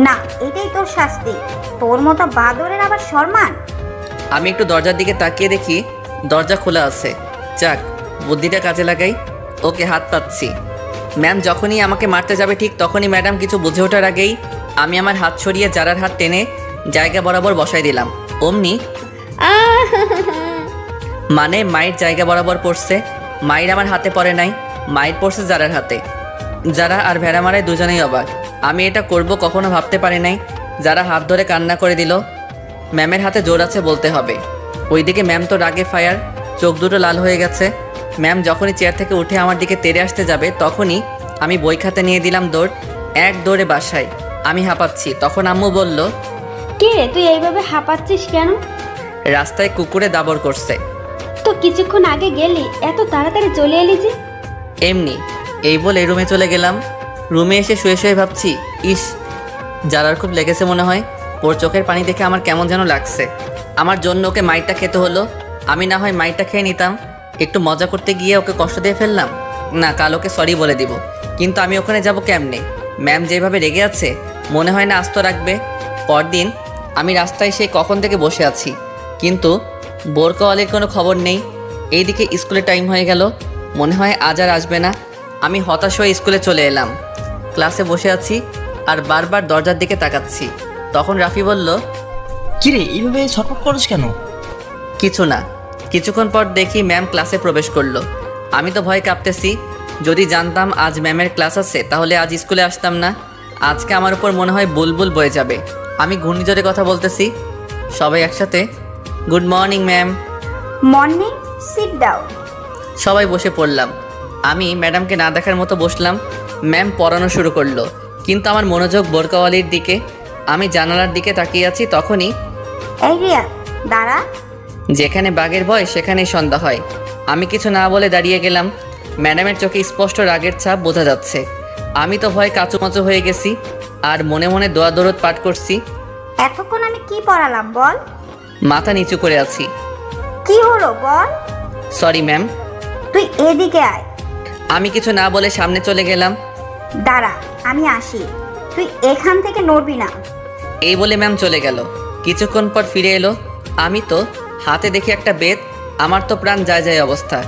না, এটাই তোর শাস্তি। তোর মতো বাদরের আবার সম্মান? আমি একটু দরজার দিকে তাকিয়ে দেখি দরজা খোলা আছে। যাক, বুদ্ধিটা কাজে লাগাই। ওকে, হাত পাচ্ছি। ম্যাম যখনই আমাকে মারতে যাবে ঠিক তখনই ম্যাডাম কিছু বুঝে ওঠার আগেই আমি আমার হাত সরিয়ে জারার হাত টেনে জায়গা বরাবর বসাই দিলাম। অমনি মানে মায়ের জায়গা বরাবর পড়ছে। মায়ের আমার হাতে পড়ে নাই, মায়ের পড়ছে জারার হাতে। যারা আর ভেড়া মারায় দুজনেই অবাক। আমি এটা করব কখনো ভাবতে পারি নাই। যারা হাত ধরে কান্না করে দিল। ম্যামের হাতে জোর আছে বলতে হবে। ওইদিকে ম্যাম তো রাগে ফায়ার, চোখ দুটো লাল হয়ে গেছে। ম্যাম যখনই চেয়ার থেকে উঠে আমার দিকে তেড়ে আসতে যাবে তখনই আমি বই খাতা নিয়ে দিলাম দৌড়। এক দৌড়ে বাসায়। আমি হাঁপাচ্ছি। তখন আম্মু বলল, কে রে, তুই এইভাবে হাঁপাচ্ছিস কেন? রাস্তায় কুকুরে দাবর করছে। তো কিছুক্ষণ আগে গেলি, এত তাড়াতাড়ি চলে এলি যে? এমনি। এই বলে রুমে চলে গেলাম। রুমে এসে শুয়ে শুয়ে ভাবছি, ইস, জারার খুব লেগেছে মনে হয়। ওর চোখের পানি দেখে আমার কেমন যেন লাগছে। আমার জন্য ওকে মাইরটা খেতে হলো। আমি না হয় মাইরটা খেয়ে নিতাম। একটু মজা করতে গিয়ে ওকে কষ্ট দিয়ে ফেললাম। না, কাল ওকে সরি বলে দিব। কিন্তু আমি ওখানে যাব কেমনে? ম্যাম যেভাবে রেগে আছে মনে হয় না আস্ত রাখবে। পরদিন আমি রাস্তায় সেই কখন থেকে বসে আছি, কিন্তু বোরকাওয়ালির কোনো খবর নেই। এইদিকে স্কুলের টাইম হয়ে গেল, মনে হয় আজ আর আসবে না। আমি হতাশ হয়ে স্কুলে চলে এলাম। ক্লাসে বসে আছি আর বারবার দরজার দিকে তাকাচ্ছি। তখন রাফি বলল, কিরে এইভাবে ছটফট করছ কেন? কিছু না। কিছুক্ষণ পর দেখি ম্যাম ক্লাসে প্রবেশ করলো। আমি তো ভয় কাঁপতেছি। যদি জানতাম আজ ম্যামের ক্লাস আছে তাহলে আজ স্কুলে আসতাম না। আজকে আমার উপর মনে হয় বুলবুল বয়ে যাবে। আমি ঘূর্ণিঝড়ে কথা বলতেছি। সবাই একসাথে, good morning ma'am. Morning, sit down. সবাই বসে পড়লাম। আমি ম্যাডামকে না দেখার মতো বসলাম। ম্যাম পড়ানো শুরু করলো, কিন্তু আমার মনোযোগ বোরকাওয়ালির দিকে। আমি জানালার দিকে তাকিয়ে আছি। তখনই, এই রিয়া, দাঁড়া। যেখানে বাঘের ভয় সেখানেই সন্ধ্যা হয়। আমি কিছু না বলে দাঁড়িয়ে গেলাম। ম্যাডামের চোখে স্পষ্ট রাগের ছাপ বোঝা যাচ্ছে। আমি তো ভয় কাঁচুমাচু হয়ে গেছি আর মনে মনে দোয়া দরদ পাঠ করছি। এতক্ষণ আমি কি পড়ালাম বল? মাথা নিচু করে আছি। কি হলো বল? Sorry ma'am. তুই এদিকে আয়। আমি কিছু না বলে সামনে চলে গেলাম। দাঁড়া, আমি আসি। তুই এখান থেকে নড়বি না। এই বলে ম্যাম চলে গেল। কিছুক্ষণ পর ফিরে এলো। আমি তো হাতে দেখি একটা বেত। আমার তো প্রাণ যায় যায় অবস্থা।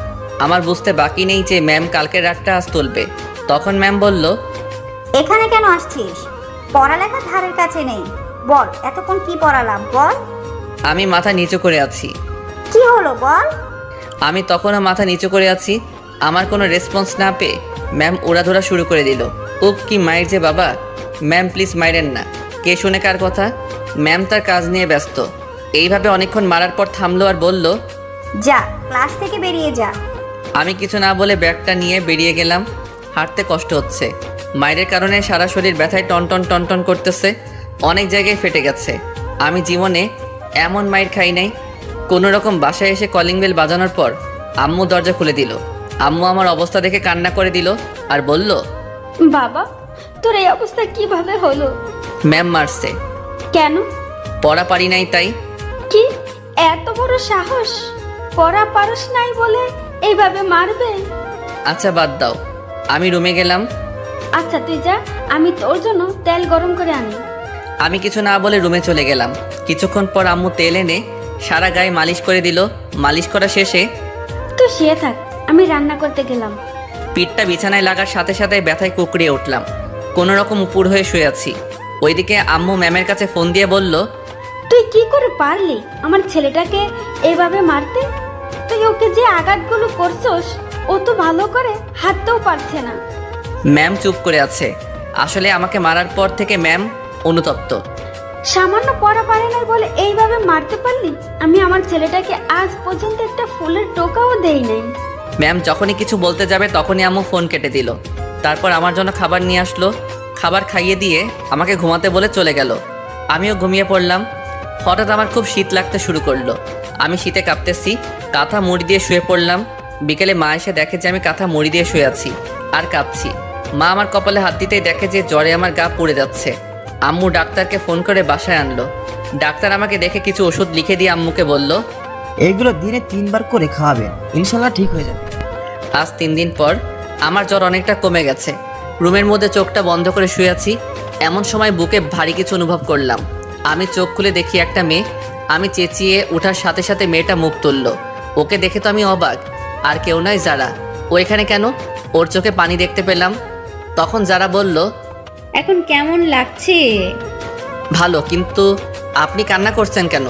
আমার বুঝতে বাকি নেই যে ম্যাম কালকের রাতটা আজ তুলবে। তখন ম্যাম বলল, এখানে কেন আসছিস? পড়ালেখা ধারের কাছে নেই। বল, এতক্ষণ কি পড়ালাম বল? আমি মাথা নিচু করে আছি। কি হলো বল? আমি তখনও মাথা নিচু করে আছি। আমার কোনো রেসপন্স না পেয়ে ম্যাম উড়াধুরা শুরু করে দিল। উপ, কি মায়ের যে বাবা। ম্যাম প্লিজ মাইরেন না। কে শুনে কার কথা? ম্যাম তার কাজ নিয়ে ব্যস্ত। এইভাবে অনেকক্ষণ মারার পর থামলো আর বলল, যা, ক্লাস থেকে বেরিয়ে যা। আমি কিছু না বলে ব্যাগটা নিয়ে বেরিয়ে গেলাম। হাঁটতে কষ্ট হচ্ছে। মায়ের কারণে সারা শরীর ব্যথায় টনটন টনটন করতেছে। অনেক জায়গায় ফেটে গেছে। আমি জীবনে এমন মায়ের খাই নাই। কোনো রকম বাসায় এসে কলিং বেল বাজানোর পর আম্মু দরজা খুলে দিল। আম্মু আমার অবস্থা দেখে কান্না করে দিল আর বলল, বাবা, তোর এই অবস্থা কিভাবে হলো? ম্যাম মারছে। কেন? পড়া পারি নাই তাই। কি এত বড় সাহস? পড়া পারস নাই বলে এইভাবে মারবে? আচ্ছা বাদ দাও। আমি রুমে গেলাম। আচ্ছা তুই যা, আমি তোর জন্য তেল গরম করে আনি। আমি কিছু না বলে রুমে চলে গেলাম। কিছুক্ষণ পর আম্মু তেল এনে সারা গায়ে মালিশ করে দিল। মালিশ করা শেষে, তো শুয়ে থাক, আমি রান্না করতে গেলাম। পিঠটা বিছানায় লাগার সাথে সাথে ব্যথায় কুকড়িয়ে উঠলাম। কোনো রকম উপর হয়ে শুয়ে আছি। ওইদিকে আম্মু ম্যামের কাছে ফোন দিয়ে বলল, তুই কি করে পারলি আমার ছেলেটাকে এইভাবে মারতে? তুই ওকে যে আঘাতগুলো করছস ও তো ভালো করে হাঁটতেও পারছে না। ম্যাম চুপ করে আছে। আসলে আমাকে মারার পর থেকে ম্যাম অনুতপ্ত। সামান্য পড়া পারে নাই বলে এইভাবে মারতে পারলি? আমি আমার ছেলেটাকে আজ পর্যন্ত একটা ফুলের টোকাও দেই নাই। ম্যাম যখনই কিছু বলতে যাবে তখনই আম্মু ফোন কেটে দিল। তারপর আমার জন্য খাবার নিয়ে আসলো। খাবার খাইয়ে দিয়ে আমাকে ঘুমাতে বলে চলে গেল। আমিও ঘুমিয়ে পড়লাম। হঠাৎ আমার খুব শীত লাগতে শুরু করলো। আমি শীতে কাঁপতেছি, কাঁথা মুড়ি দিয়ে শুয়ে পড়লাম। বিকেলে মা এসে দেখে যে আমি কাঁথা মুড়ি দিয়ে শুয়ে আছি আর কাঁপছি। মা আমার কপালে হাত দিতেই দেখে যে জ্বরে আমার গা পুড়ে যাচ্ছে। আম্মু ডাক্তারকে ফোন করে বাসায় আনলো। ডাক্তার আমাকে দেখে কিছু ওষুধ লিখে দিয়ে আম্মুকে বলল, এইগুলো দিনে 3 বার করে খাওয়াবেন, ইনশাল্লাহ ঠিক হয়ে যাবে। আজ 3 দিন পর আমার জ্বর অনেকটা কমে গেছে। রুমের মধ্যে চোখটা বন্ধ করে শুয়ে আছি। এমন সময় বুকে ভারী কিছু অনুভব করলাম। আমি চোখ খুলে দেখি একটা মেয়ে। আমি চেঁচিয়ে ওঠার সাথে সাথে মেয়েটা মুখ তুলল। ওকে দেখে তো আমি অবাক। আর কেউ নয়, যারা। ও এখানে কেন? ওর চোখে পানি দেখতে পেলাম। তখন যারা বলল, এখন কেমন লাগছে? ভালো, কিন্তু আপনি কান্না করছেন কেন?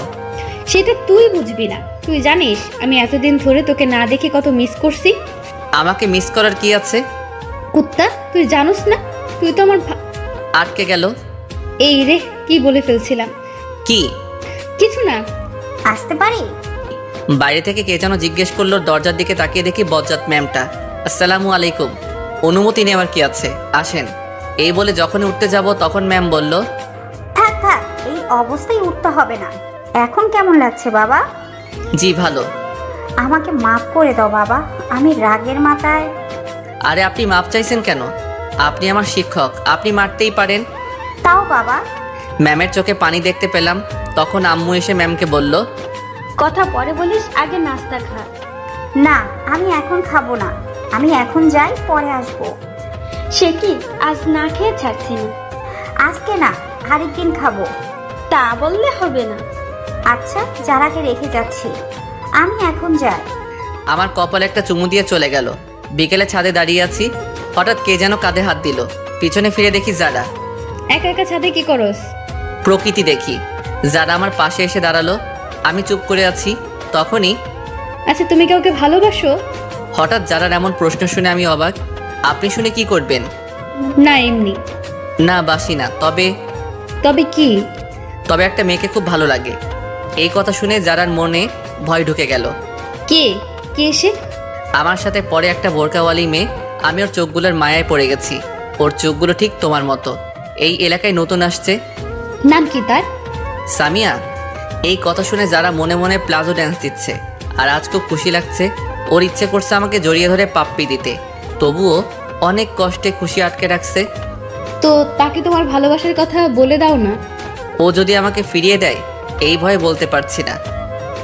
সেটা তুই বুঝবি না। তুই জানিস আমি এতদিন ধরে তোকে না দেখে কত মিস করছি। আমাকে মিস করার কি আছে? কুত্তা, তুই জানোস না? তুই তো আমার আটকে গেল। এই রে, কি বলে ফেলছিলাম। কি? কিছু না। আসতে পারি? বাইরে থেকে কে যেন জিজ্ঞেস করলো। দরজার দিকে তাকিয়ে দেখি বজ্জাত ম্যামটা। আসসালামু আলাইকুম। অনুমতি নেওয়ার কি আছে, আসেন। এই বলে যখনই উঠতে যাব তখন ম্যাম বলল, থাক থাক, এই অবস্থায় উঠতে হবে না। এখন কেমন লাগছে বাবা? জি ভালো। আমাকে মাফ করে দাও বাবা, আমি রাগের মাথায়। আরে আপনি মাপ চাইছেন কেন? আপনি আমার শিক্ষক, আপনি মারতেই পারেন। তাও বাবা। ম্যামের চোখে পানি দেখতে পেলাম। তখন আম্মু এসে ম্যামকে বলল, কথা পরে বলিস, আগে নাস্তা খা। না, আমি এখন খাবো না। আমি এখন যাই, পরে আসবো। সে কি, আজ না খেয়ে ছাড়ছি না? আজকে না, আরেকদিন খাবো। তা বললে হবে না। আচ্ছা, যারাকে রেখে যাচ্ছি, আমি এখন যাই। আমার কপালে একটা চুমু দিয়ে চলে গেল। বিকেলে ছাদে দাঁড়িয়ে আছি। হঠাৎ কে যেন কাঁধে হাত দিল। পিছনে ফিরে দেখি যারা। একা একা ছাদে কি করস? প্রকৃতি দেখি। যারা আমার পাশে এসে দাঁড়ালো। আমি চুপ করে আছি। তখনই, আচ্ছা, তুমি কাউকে ভালোবাসো? হঠাৎ যারার এমন প্রশ্ন শুনে আমি অবাক। আপনি শুনে কি করবেন? না, এমনি। না, বাসি না। তবে তবে কি? তবে একটা মেয়েকে খুব ভালো লাগে। এই কথা শুনে যারার মনে ভয় ঢুকে গেল। কে কে সে? আমার সাথে পরে একটা বোরকাওয়ালি মেয়ে। আমি ওর চোখগুলোর মায়ায় পড়ে গেছি। ওর চোখগুলো ঠিক তোমার মতো। এই এলাকায় নতুন আসছে। নাম কি তার? সামিয়া। এই কথা শুনে যারা মনে মনে প্লাজো ড্যান্স দিচ্ছে। আর আজ খুব খুশি লাগছে। ওর ইচ্ছে করছে আমাকে জড়িয়ে ধরে পাপ্পি দিতে। তবুও অনেক কষ্টে খুশি আটকে রাখছে। তো তাকে তোমার ভালোবাসার কথা বলে দাও না। ও যদি আমাকে ফিরিয়ে দেয়, এই ভয়ে বলতে পারছি না।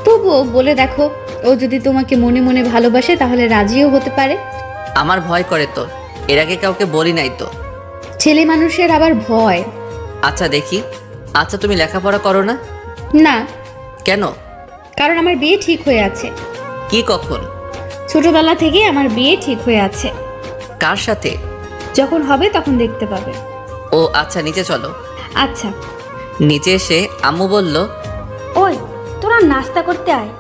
তবুও বলে দেখো, ও যদি তোমাকে মনে মনে ভালোবাসে তাহলে রাজিও হতে পারে। আমার ভয় করে তো। এর আগে কাউকে বলি নাই তো। ছেলে মানুষের আবার ভয়। আচ্ছা দেখি। আচ্ছা, তুমি লেখাপড়া করো না? না। কেন? কারণ আমার বিয়ে ঠিক হয়ে আছে। কি, কখন? ছোটবেলা থেকে আমার বিয়ে ঠিক হয়ে আছে। কার সাথে? যখন হবে তখন দেখতে পাবে। ও আচ্ছা, নিচে চলো। আচ্ছা। নিচে এসে আম্মু বলল, ওই, তোরা নাস্তা করতে আয়।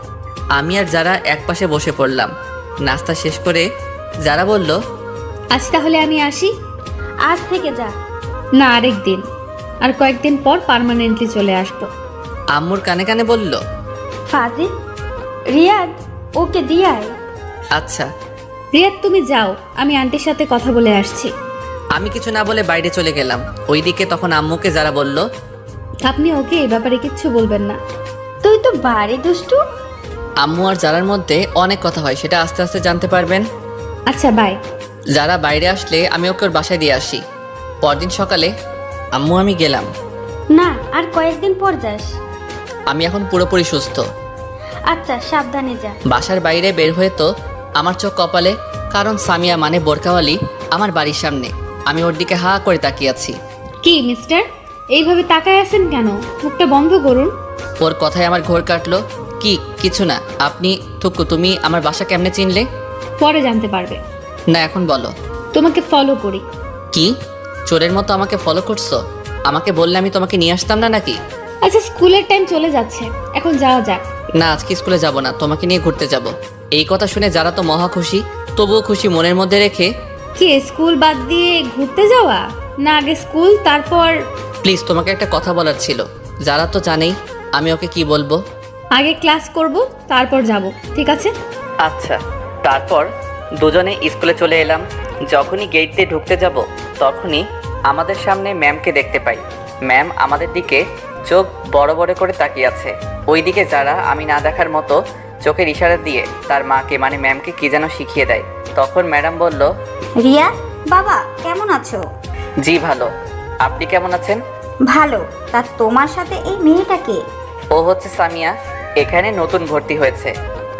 আমি আর যারা একপাশে বসে পড়লাম। নাস্তা শেষ করে যারা বলল, আজ তাহলে আমি আসি। আজ থেকে যা। না, আরেক দিন। আর কয়েকদিন পর পার্মানেন্টলি চলে আসবো। আম্মুর কানে কানে বলল, ফাজিল, রিয়াদ, ওকে দিয়ে আয়। আচ্ছা। রিয়াদ, তুমি যাও, আমি আন্টির সাথে কথা বলে আসছি। আমি কিছু না বলে বাইরে চলে গেলাম। ওইদিকে তখন আম্মুকে যারা বলল, আপনি ওকে এ ব্যাপারে কিচ্ছু বলবেন না। তুই তো বাড়ি দুষ্টু। আম্মু আর যারার মধ্যে অনেক কথা হয়, সেটা আস্তে আস্তে জানতে পারবেন। আচ্ছা, বাই। যারা বাইরে আসলে আমি ওকে ওর বাসায় দিয়ে আসি। পরদিন সকালে আম্মু আমি গেলাম। না, আর কয়েকদিন পর যাস। আমি এখন পুরোপুরি সুস্থ। আচ্ছা, সাবধানে যা। বাসার বাইরে বের হয়ে তো আমার চোখ কপালে, কারণ সামিয়া মানে বোরকাওয়ালি আমার বাড়ির সামনে। আমি ওর দিকে হা করে তাকিয়ে আছি। কি মিস্টার, এইভাবে তাকায় আছেন কেন? মুখটা বন্ধ করুন। ওর কথায় আমার ঘোর কাটলো। কি? কিছু না। আপনি থুকু, তুমি আমার বাসা কেমনে চিনলে? পরে জানতে পারবে। না, এখন বলো। তোমাকে ফলো করি। কি? চোরের মতো আমাকে ফলো করছো? আমাকে বললে আমি তোমাকে নিয়ে আসতাম না নাকি? আচ্ছা, স্কুলের টাইম চলে যাচ্ছে, এখন যাওয়া যাক। না, আজকে স্কুলে যাব না, তোমাকে নিয়ে ঘুরতে যাব। এই কথা শুনে যারা তো মহা খুশি। তবুও খুশি মনের মধ্যে রেখে কি স্কুল বাদ দিয়ে ঘুরতে যাওয়া, না আগে স্কুল তারপর? প্লিজ, তোমাকে একটা কথা বলার ছিল। যারা তো জানেই আমি ওকে কি বলবো। আগে ক্লাস করব, তারপর যাব, ঠিক আছে? আচ্ছা। তারপর দুজনে স্কুলে চলে এলাম। যখনই গেট দিয়ে ঢুকতে যাব তখনই আমাদের সামনে ম্যামকে দেখতে পাই। ম্যাম আমাদের দিকে চোখ বড় বড় করে তাকিয়ে আছে। ওইদিকে যারা আমি না দেখার মতো চোখের ইশারা দিয়ে তার মাকে মানে ম্যামকে কি যেন শিখিয়ে দেয়। তখন ম্যাডাম বলল, রিয়া বাবা কেমন আছো? জি ভালো, আপনি কেমন আছেন? ভালো। তা তোমার সাথে এই মেয়েটাকে? ও হচ্ছে সামিয়া, এখানে নতুন ভর্তি হয়েছে।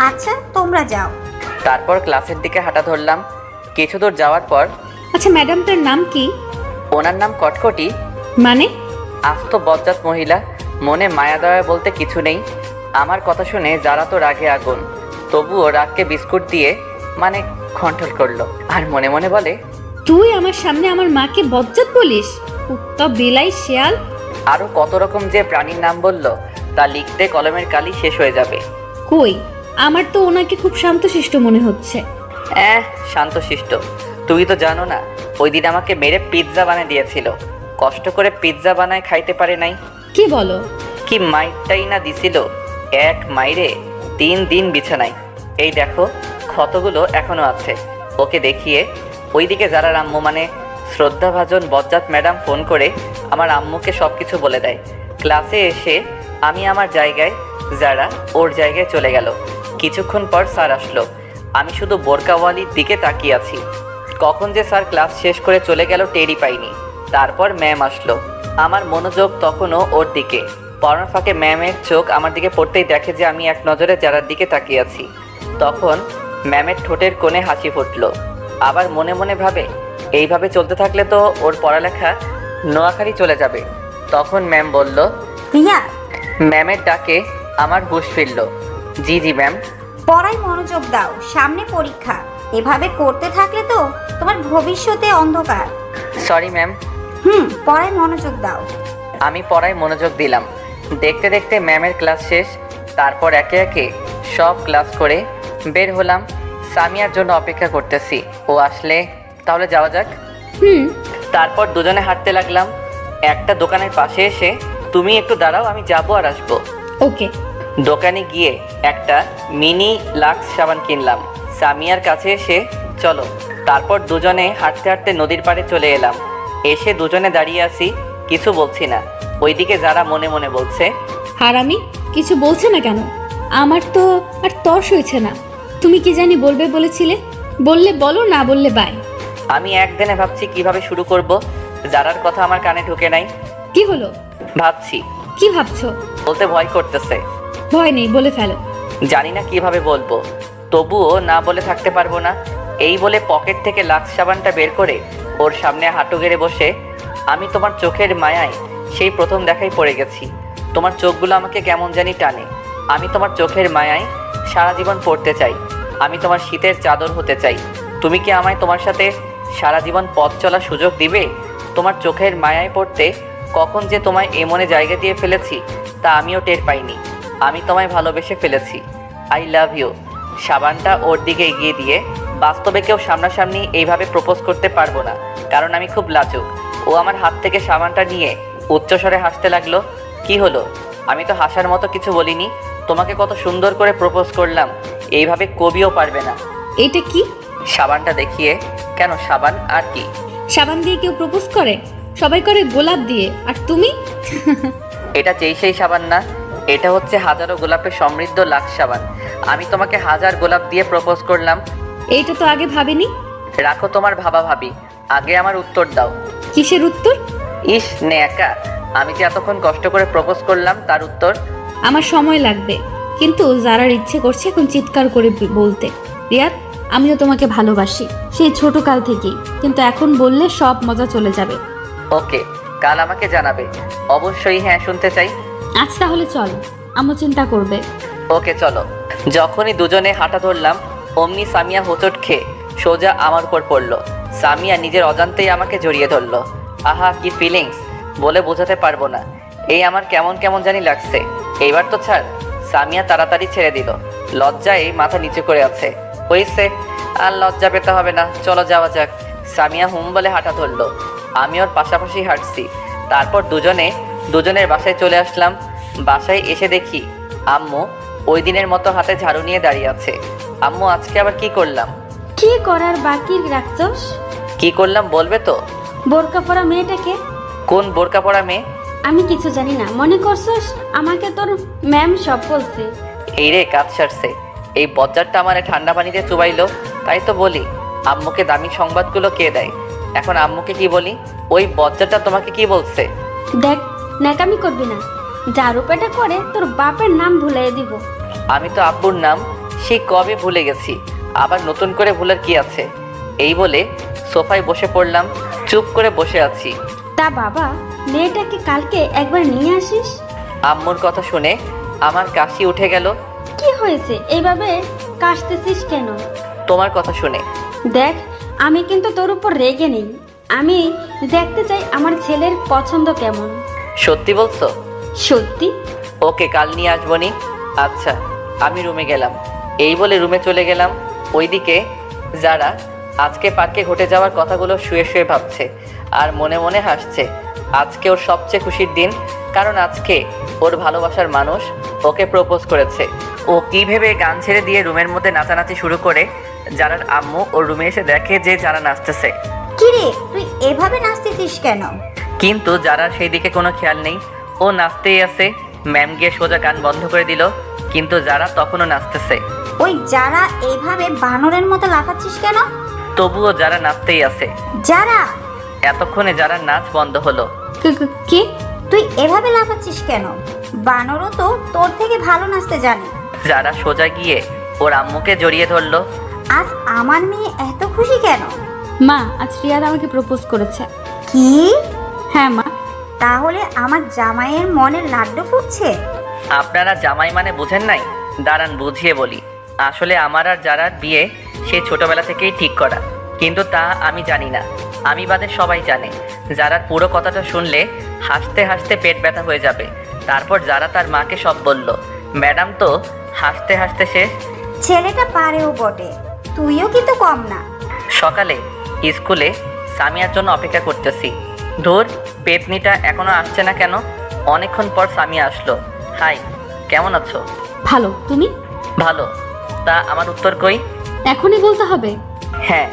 আচ্ছা তোমরা যাও। তারপর ক্লাসের দিকে হাঁটা ধরলাম। কিছু দূর যাওয়ার পর, আচ্ছা ম্যাডামটার নাম কি? ওনার নাম কটকটি। মানে? আস্ত বজ্জাত মহিলা, মনে মায়া দয়া বলতে কিছু নেই। আমার কথা শুনে যারা তো রাগে আগুন, তবুও রাগকে বিস্কুট দিয়ে মানে কন্ট্রোল করলো আর মনে মনে বলে, তুই আমার সামনে আমার মাকে বজ্জাত বলিস? কুত্তা, বিলাই, শেয়াল, আরও কত রকম যে প্রাণীর নাম বলল তা লিখতে কলমের কালি শেষ হয়ে যাবে। কই, আমার তো ওনাকে খুব শান্তশিষ্ট মনে হচ্ছে। শান্তশিষ্ট? তুই তো জানো না, ওই দিন আমাকে মেরে পিৎজা বানিয়ে দিয়েছিল। কষ্ট করে পিৎজা বানায় খাইতে পারে নাই। কি বলো? কি মাইরটাই না দিছিল, এক মাইরে 3 দিন বিছানায়। এই দেখো ক্ষতগুলো এখনো আছে। ওকে দেখিয়ে ওইদিকে যারা আম্মু মানে শ্রদ্ধাভাজন বজ্জাত ম্যাডাম ফোন করে আমার আম্মুকে সব কিছু বলে দেয়। ক্লাসে এসে আমি আমার জায়গায়, যারা ওর জায়গায় চলে গেল। কিছুক্ষণ পর স্যার আসলো। আমি শুধু বোরকাওয়ালির দিকে তাকিয়ে আছি। কখন যে স্যার ক্লাস শেষ করে চলে গেল টেরই পাইনি। তারপর ম্যাম আসলো। আমার মনোযোগ তখনও ওর দিকে। পড়ার ফাঁকে ম্যামের চোখ আমার দিকে পড়তেই দেখে যে আমি এক নজরে যারার দিকে তাকিয়ে আছি। তখন ম্যামের ঠোঁটের কোণে হাসি ফুটলো। আবার মনে মনে ভাবে, এইভাবে চলতে থাকলে তো ওর পড়ালেখা নোয়াখালী চলে যাবে। তখন ম্যাম বলল, রিয়া ম্যামের ডাকে আমার হুঁশ ফিরল। জি জি ম্যাম। পড়ায় মনোযোগ দাও, সামনে পরীক্ষা। এভাবে করতে থাকলে তো তোমার ভবিষ্যতে অন্ধকার। Sorry ma'am. পড়ায় মনোযোগ দাও। আমি পড়ায় মনোযোগ দিলাম। দেখতে দেখতে ম্যামের ক্লাস শেষ। তারপর একে একে সব ক্লাস করে বের হলাম। সামিয়ার জন্য অপেক্ষা করতেছি, ও আসলে তাহলে যাওয়া যাক। তারপর দুজনে হাঁটতে লাগলাম। একটা দোকানের পাশে এসে, তুমি একটু দাঁড়াও, আমি যাবো আর আসবো। ওকে। দোকানে গিয়ে একটা মিনি লাক্স সাবান কিনলাম। সামিয়ার কাছে এসে, চলো। তারপর দুজনে হাঁটতে হাঁটতে নদীর পাড়ে চলে এলাম। এসে দুজনে দাঁড়িয়ে আছি, কিছু বলছি না। ওইদিকে যারা মনে মনে বলছে, হারামি, কিছু বলছে না কেন? আমার তো আর তর্স হয়েছে না। তুমি কি জানি বলবে বলেছিলে, বললে বলো, না বললে বাই। আমি একদিনে ভাবছি কিভাবে শুরু করব। যারার কথা আমার কানে ঢুকে নাই। কি হলো? ভাবছি। কি ভাবছো? বলতে ভয় করতেছে। ভয় নেই, বলে ফেলো। জানি না কিভাবে বলবো, তবুও না বলে থাকতে পারবো না। এই বলে পকেট থেকে লাক্স সাবানটা বের করে ওর সামনে হাঁটু গেড়ে বসে, আমি তোমার চোখের মায়ায় সেই প্রথম দেখাই পড়ে গেছি। তোমার চোখগুলো আমাকে কেমন জানি টানে। আমি তোমার চোখের মায়ায় সারা জীবন পড়তে চাই। আমি তোমার শীতের চাদর হতে চাই। তুমি কি আমায় তোমার সাথে সারা জীবন পথ চলার সুযোগ দিবে? তোমার চোখের মায়ায় পড়তে কখন যে তোমায় এমনে জায়গা দিয়ে ফেলেছি তা আমিও টের পাইনি। আমি তোমায় ভালোবেসে ফেলেছি। I love you. সাবানটা ওর দিকে এগিয়ে দিয়ে, বাস্তবে কেউ সামনাসামনি এইভাবে প্রপোজ করতে পারবো না, কারণ আমি খুব লাজুক। ও আমার হাত থেকে সাবানটা নিয়ে উচ্চস্বরে হাসতে লাগলো। কি হলো? আমি তো হাসার মতো কিছু বলিনি। তোমাকে কত সুন্দর করে প্রপোজ করলাম, এইভাবে কবিও পারবে না। এটা কি? সাবানটা দেখিয়ে। কেন, সাবান আর কি? সাবান দিয়ে কেউ প্রপোজ করে? সবাই করে গোলাপ দিয়ে, আর তুমি? এটা সেই সাবান না, এটা হচ্ছে হাজারো গোলাপের সমৃদ্ধ লাক্স সাবান। আমি তোমাকে 1000 গোলাপ দিয়ে প্রপোজ করলাম। এইটা তো আগে ভাবিনি। রাখো তোমার ভাবা ভাবি, আগে আমার উত্তর দাও। কিসের উত্তর? ইস নেকা, আমি যে এতক্ষণ কষ্ট করে প্রপোজ করলাম তার উত্তর। আমার সময় লাগবে, কিন্তু যারার ইচ্ছে করছে এখন চিৎকার করে বলতে, রিয়াদ আমিও তোমাকে ভালোবাসি, সেই ছোট কাল থেকেই, কিন্তু এখন বললে সব মজা চলে যাবে। ওকে, কাল আমাকে জানাবে। অবশ্যই হ্যাঁ, শুনতে চাই। আজ তাহলে চল, আম্মু চিন্তা করবে। ওকে চলো। যখনই দুজনে হাঁটা ধরলাম অমনি সামিয়া হোঁচট খেয়ে সোজা আমার উপর পড়লো। সামিয়া নিজের অজান্তেই আমাকে জড়িয়ে ধরলো। আহা কি ফিলিংস, বলে বোঝাতে পারবো না। এই আমার কেমন কেমন জানি লাগছে। এইবার তো ছাড়। সামিয়া তাড়াতাড়ি ছেড়ে দিল। লজ্জায় মাথা নিচু করে আছে। হইছে, আর লজ্জা পেতে হবে না, চলো যাওয়া যাক। সামিয়া হুম বলে হাঁটা ধরলো। আমি ওর পাশাপাশি হাঁটছি। তারপর দুজনের বাসায় চলে আসলাম। বাসায় এসে দেখি আম্মু ওই দিনের মতো হাতে ঝাড়ু নিয়ে দাঁড়িয়ে আছে। আম্মু, আজকে আবার কি করলাম? কি করার বাকি রাখছস? কি করলাম বলবে তো? বোরকা পরা মেয়েটাকে? কোন বোরকা পরা মেয়ে? আমি কিছু জানি না, মনে করছস আমাকে তোর ম্যাম সব বলছে? এই রে, কাজ সারছে। এই বজ্জারটা আমারে ঠান্ডা পানিতে চুবাইলো। তাই তো বলি আম্মুকে দামি সংবাদগুলো কে দেয়। এখন আম্মুকে কি বলি? ওই বজ্জারটা তোমাকে কি বলছে? দেখ, ন্যাকামি করবি না। যার উপায়টা করে তোর বাপের নাম ভুলাই দিব। আমি তো আব্বুর নাম সেই কবে ভুলে গেছি, আবার নতুন করে ভুলার কি আছে? এই বলে সোফায় বসে পড়লাম। চুপ করে বসে আছি। তা বাবা, মেয়েটাকে কালকে একবার নিয়ে আসিস। আম্মুর কথা শুনে আমার কাশি উঠে গেল। কি হয়েছে, এইভাবে কাশতেছিস কেন? তোমার কথা শুনে। দেখ, আমি কিন্তু তোর উপর রেগে নেই। আমি দেখতে চাই আমার ছেলের পছন্দ কেমন। সত্যি বলছো? সত্যি। ওকে, কাল নিয়ে আসবনি। আচ্ছা, আমি রুমে গেলাম। এই বলে রুমে চলে গেলাম। ওইদিকে যারা আজকে পার্কে ঘটে যাওয়ার কথাগুলো শুয়ে শুয়ে ভাবছে আর মনে মনে হাসছে। আজকে ওর সবচেয়ে খুশির দিন, কারণ আজকে ওর ভালোবাসার মানুষ ওকে প্রপোজ করেছে। ও কি ভেবে গান ছেড়ে দিয়ে রুমের মধ্যে নাচানাচি শুরু করে। যারার আম্মু ওর রুমে এসে দেখে যে যারা নাচতেছে। কিরে, তুই এভাবে নাচতেছিস কেন? কিন্তু যারা সেই দিকে কোনো খেয়াল নেই, ও নাচতেই আছে। ম্যাম গিয়ে সোজা গান বন্ধ করে দিল, কিন্তু যারা তখনও নাচতেছে। ওই যারা এইভাবে বানরের মতো লাফাচ্ছিস কেন? তবুও যারা নাচতেই আছে। যারা? এতক্ষণে যারা নাচ বন্ধ হলো। কি? তুই এভাবে লাফাচ্ছিস কেন? বানরও তো তোর থেকে ভালো নাচতে জানে। যারা সোজা গিয়ে ওর আম্মুকে জড়িয়ে ধরলো। আজ আমার মেয়ে এত খুশি কেন? মা, আজ রিয়াদ আমাকে প্রপোজ করেছে। কি? হ্যাঁ মা। তাহলে আমার জামাইয়ের মনে লাড্ডু ফুটছে? আপনারা জামাই মানে বুঝেন নাই? দাঁড়ান বুঝিয়ে বলি। আসলে আমার আর যারার বিয়ে সে ছোটবেলা থেকেই ঠিক করা, কিন্তু তা আমি জানি না। আমি বাদে সবাই জানে। যারার পুরো কথাটা শুনলে হাসতে হাসতে পেট ব্যথা হয়ে যাবে। তারপর যারা তার মাকে সব বলল। ম্যাডাম তো হাসতে হাসতে শেষ। ছেলেটা পারেও বটে, তুইও কিন্তু কম না। সকালে স্কুলে সামিয়ার জন্য অপেক্ষা করতেছি। ধুর, পেতনিটা এখনো আসছে না কেন? অনেকক্ষণ পর সামিয়া আসলো। হাই, কেমন আছো? ভালো, তুমি? ভালো। তা আমার উত্তর কই? এখনই বলতে হবে? হ্যাঁ।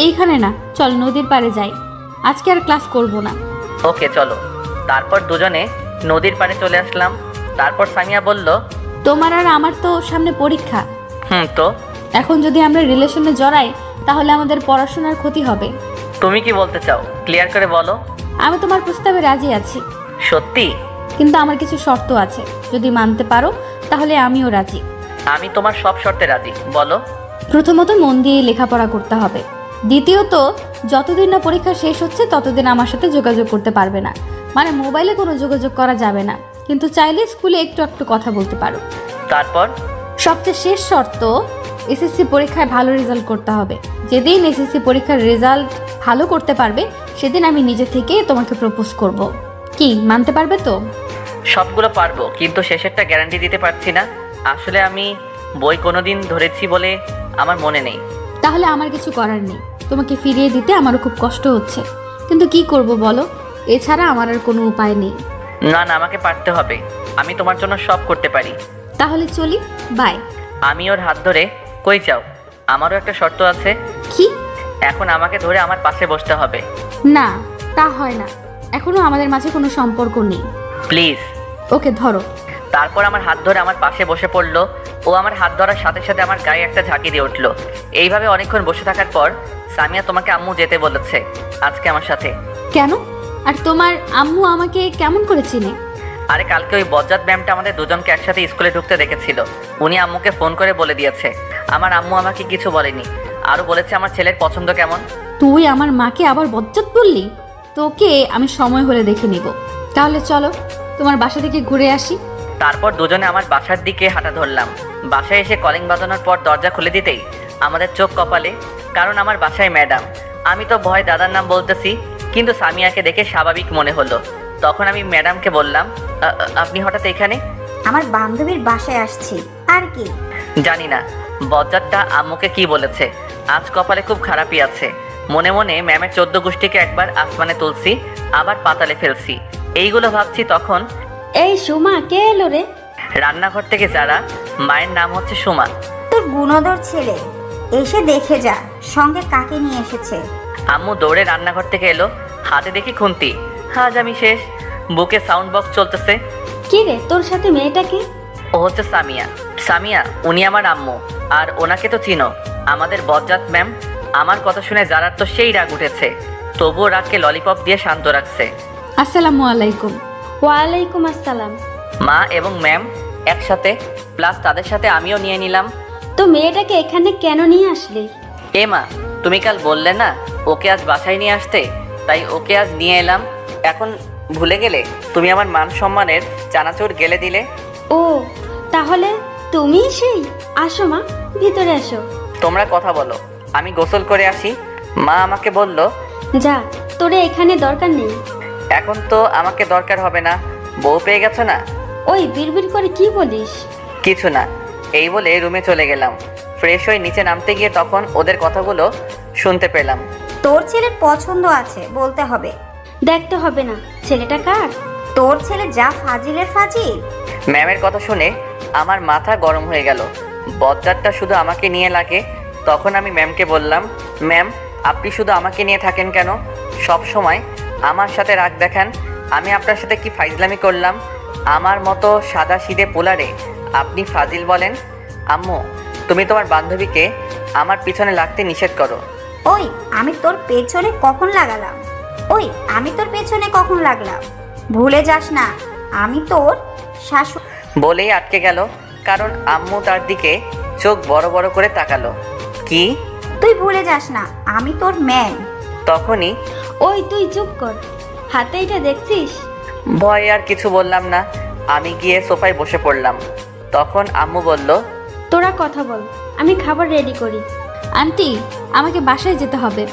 এইখানে না, চল নদীর পাড়ে যাই। আজকে আর ক্লাস করব না। ওকে, চলো। তারপর দুজনে নদীর পাড়ে চলে আসলাম। তারপর সামিয়া বলল, তোমার আর আমার তো সামনে পরীক্ষা। তো এখন যদি আমরা রিলেশনে জড়াই তাহলে আমাদের পড়াশোনার ক্ষতি হবে। তুমি কি বলতে চাও? ক্লিয়ার করে বলো। আমি তোমার প্রস্তাবে রাজি আছি, সত্যি? কিন্তু আমার কিছু শর্ত আছে। যদি মানতে পারো তাহলে আমিও রাজি। আমি তোমার সব শর্তে রাজি, বলো। প্রথমত মন দিয়ে লেখাপড়া করতে হবে। দ্বিতীয়ত, যতদিন না পরীক্ষা শেষ হচ্ছে ততদিন আমার সাথে যোগাযোগ করতে পারবে না। মানে মোবাইলে কোনো যোগাযোগ করা যাবে না, কিন্তু চাইলে স্কুলে একটু একটু কথা বলতে পারো। তারপর? সবচেয়ে শেষ শর্ত, এসএসসি পরীক্ষায় ভালো রেজাল্ট করতে হবে। যেদিন এসএসসি পরীক্ষার রেজাল্ট ভালো করতে পারবে সেদিন আমি নিজে থেকে তোমাকে প্রপোজ করব। কি, মানতে পারবে তো? সবগুলো পারবো, কিন্তু শেষেরটা গ্যারান্টি দিতে পারছি না। আসলে আমি বই কোনোদিন ধরেছি বলে আমার মনে নেই। তাহলে আমার কিছু করার নেই। তোমাকে ফিরিয়ে দিতে আমারও খুব কষ্ট হচ্ছে, কিন্তু কি করব বলো? এছাড়া আমার আর কোনো উপায় নেই। না না, আমাকে পারতে হবে। আমি তোমার জন্য সব করতে পারি। তাহলে চলি, বাই। আমি ওর হাত ধরে, কই যাও? আমারও একটা শর্ত আছে। কি? এখন আমাকে ধরে আমার পাশে বসতে হবে। না, তা হয় না। এখনো আমাদের মাঝে কোনো সম্পর্ক নেই। প্লিজ। ওকে, ধরো। তারপর আমার হাত ধরে আমার পাশে বসে পড়লো। ও আমার হাত ধরার সাথে সাথে আমার গায়ে একটা ঝাঁকি দিয়ে উঠলো। এইভাবে অনেকক্ষণ বসে থাকার পর সামিয়া, তোমাকে আম্মু যেতে বলেছে আজকে আমার সাথে। কেন? আর তোমার আম্মু আমাকে কেমন করে চিনে? আরে কালকে ওই বজ্জাত ম্যামটা আমাদের দুজনকে একসাথে স্কুলে ঢুকতে দেখেছিল। উনি আম্মুকে ফোন করে বলে দিয়েছে। আমার আম্মু আমাকে কিছু বলেনি, আরও বলেছে আমার ছেলের পছন্দ কেমন। তুই আমার মাকে আবার বজ্জাত বললি? তোকে আমি সময় হলে দেখে নিব। তাহলে চলো তোমার বাসা থেকে ঘুরে আসি। তারপর দুজনে আমার বাসার দিকে হাঁটা ধরলাম। বাসায় এসে কলিং বাজানোর পর দরজা খুলে দিতেই আমাদের চোখ কপালে, কারণ আমার বাসায় ম্যাডাম। আমি তো ভয় দাদার নাম বলতেছি, কিন্তু সামিয়াকে দেখে স্বাভাবিক মনে হলো। তখন আমি ম্যাডামকে বললাম, আপনি হঠাৎ এখানে? আমার বান্ধবীর বাসায় আসছি, আর কি? জানি না বজ্জাতটা আম্মুকে কি বলেছে। আজ কপালে খুব খারাপই আছে। মনে মনে ম্যামের 14 গোষ্ঠীকে একবার আসমানে তুলছি, আবার পাতালে ফেলছি, এইগুলো ভাবছি। তখন এই সুমা, কে এলো রে? রান্নাঘর থেকে যারা, মায়ের নাম হচ্ছে সুমা। তোর গুণধর ছেলে, এসে দেখে যা সঙ্গে কাকে নিয়ে এসেছে। আম্মু দৌড়ে রান্নাঘর থেকে এলো, হাতে দেখি খুন্তি। আজ আমি শেষ। বুকে সাউন্ড বক্স চলতেছে। কি রে, তোর সাথে মেয়েটাকে? ও হচ্ছে সামিয়া। সামিয়া উনি আমার আম্মু, আর ওনাকে তো চিনো, আমাদের বজ্জাত ম্যাম। আমার কথা শুনে যারার তো সেই রাগ উঠেছে, তবুও রাগকে ললিপপ দিয়ে শান্ত রাখছে। আসসালামু আলাইকুম। ওয়ালাইকুম আসসালাম। মা এবং ম্যাম একসাথে, প্লাস তাদের সাথে আমিও নিয়ে নিলাম। তো মেয়েটাকে এখানে কেন নিয়ে আসলি? এ মা, তুমি কাল বললে না ওকে আজ বাসায় নিয়ে আসতে, তাই ওকে আজ নিয়ে এলাম। এখন ভুলে গেলে? তুমি আমার মান সম্মানের চানাচুর গেলে দিলে। ও, তাহলে তুমি সেই? আসো মা, ভিতরে আসো। তোমরা কথা বলো, আমি গোসল করে আসি। মা আমাকে বলল, যা, তোরে এখানে দরকার নেই। এখন তো আমাকে দরকার হবে না, বউ পেয়ে গেছো না। ওই বিড়বিড় করে কি বলিস? কিছু না, এই বলে রুমে চলে গেলাম। ফ্রেশ হয়ে নিচে নামতে গিয়ে তখন ওদের কথাগুলো শুনতে পেলাম। তোর ছেলের পছন্দ আছে বলতে হবে। দেখতে হবে না, ছেলেটা কার? তোর ছেলে যা ফাজিলের ফাজিল। ম্যামের কথা শুনে আমার মাথা গরম হয়ে গেল। বজ্জাতটা শুধু আমাকে নিয়ে লাগে। তখন আমি ম্যামকে বললাম, ম্যাম আপনি শুধু আমাকে নিয়ে থাকেন কেন? সব সময় আমার সাথে রাগ দেখান। আমি আপনার সাথে কি ফাইজলামি করলাম? আমার মতো সাদা সিধে পোলারে আপনি ফাজিল বলেন? আম্মু, তুমি তোমার বান্ধবীকে আমার পিছনে লাগতে নিষেধ করো। ওই আমি তোর পেছনে কখন লাগালাম? ভুলে যাস না আমি তোর শাশুড়ি। বলেই আটকে গেল, কারণ আম্মু তার দিকে চোখ বড় বড় করে তাকালো। কি? তুই ভুলে যাস না আমি তোর ম্যাম। তখনই ওই তুই চুপ কর, হাতে এটা দেখছিস? ভয়ে আর কিছু বললাম না। আমি গিয়ে সোফায় বসে পড়লাম। তখন আম্মু বলল, তোরা কথা বল, আমি খাবার রেডি করি। আন্টি, আমাকে বাসায় যেতে হবে,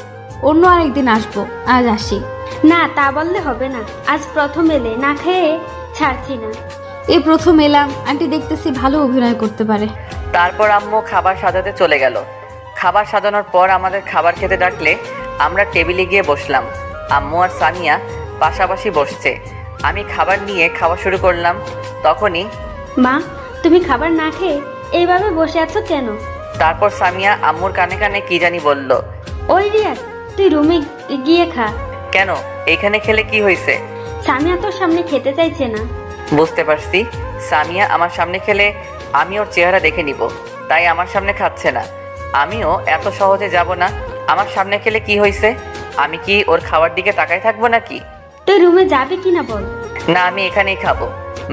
অন্য আরেকদিন আসবো, আজ আসি। না, তা বললে হবে না। আজ প্রথম এলে, না খেয়ে ছাড়ছি না। এই প্রথম এলাম, আন্টি দেখতেছি ভালো অভিনয় করতে পারে। তারপর আম্মু খাবার সাজাতে চলে গেল। খাবার সাজানোর পর আমাদের খাবার খেতে ডাকলে আমরা টেবিলে গিয়ে বসলাম। আম্মু আর সামিয়া পাশাপাশি বসছে। আমি খাবার নিয়ে খাওয়া শুরু করলাম। তখনই মা, তুমি খাবার না খেয়ে এইভাবে বসে আছো কেন? তারপর সামিয়া আম্মুর কানে কানে কি জানি বলল। ওই রিয়া, তুই রুমে গিয়ে খা। কেন, এইখানে খেলে কি হয়েছে? সামিয়া তোর সামনে খেতে চাইছে না। বুঝতে পারছি, সামিয়া আমার সামনে খেলে আমি ওর চেহারা দেখে নিব, তাই আমার সামনে খাচ্ছে না। আমিও এত সহজে যাব না। আমার সামনে খেলে কি হয়েছে? আমি কি ওর খাওয়ার দিকে তাকায় থাকবো নাকি? তুই রুমে যাবি কিনা বল। না, আমি এখানেই খাবো।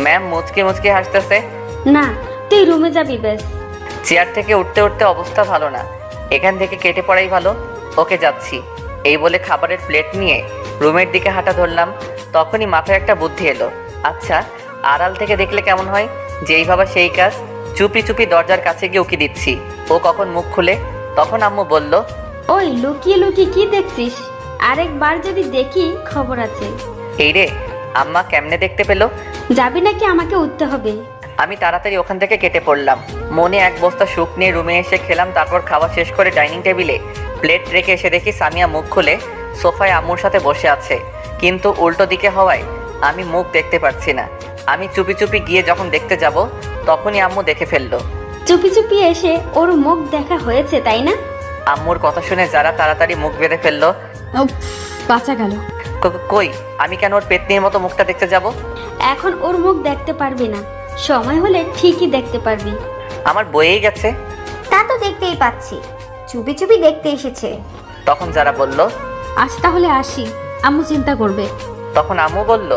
ম্যাম মুচকে মুচকে হাসতেছে। না, তুই রুমে যাবি ব্যাস। চেয়ার থেকে উঠতে উঠতে অবস্থা ভালো না, এখান থেকে কেটে পড়াই ভালো। ওকে, যাচ্ছি। এই বলে খাবারের প্লেট নিয়ে রুমের দিকে হাঁটা ধরলাম। তখনই মাথায় একটা বুদ্ধি এলো। আচ্ছা, আড়াল থেকে দেখলে কেমন হয়? যেই ভাবা সেই কাজ। চুপি চুপি দরজার কাছে গিয়ে উকি দিচ্ছি, ও কখন মুখ খুলে। তখন আম্মু বলল, ওই লুকিয়ে লুকিয়ে কি দেখছিস? আরেকবার যদি দেখি খবর আছে। এই রে, আম্মা কেমনে দেখতে পেলো? যাবি নাকি আমাকে উঠতে হবে? আমি তাড়াতাড়ি ওখান থেকে কেটে পড়লাম। মনে এক বস্তা সুখ নিয়ে রুমে এসে খেলাম। তারপর খাওয়া শেষ করে ডাইনিং টেবিলে প্লেট রেখে এসে দেখি সামিয়া মুখ খুলে সোফায় আম্মুর সাথে বসে আছে, কিন্তু উল্টো দিকে হওয়ায় আমি মুখ দেখতে পাচ্ছি না। আমি চুপি চুপি গিয়ে যখন দেখতে যাব, তখনই আম্মু দেখে ফেললো। চুপি চুপি এসে ওর মুখ দেখা হয়েছে, তাই না? আম্মুর কথা শুনে যারা তাড়াতাড়ি মুখ বেঁধে ফেললো। উফ, বাঁচা গেল। কই, আমি কেন ওর পেতনির মতো মুখটা দেখতে যাব? এখন ওর মুখ দেখতে পারবি না, সময় হলে ঠিকই দেখতে পারবি। আমার বইয়েই গেছে। তা তো দেখতেই পাচ্ছি, চুপি চুপি দেখতে এসেছে। তখন যারা বলল, আজ তাহলে আসি, আম্মু চিন্তা করবে। তখন আম্মু বলল,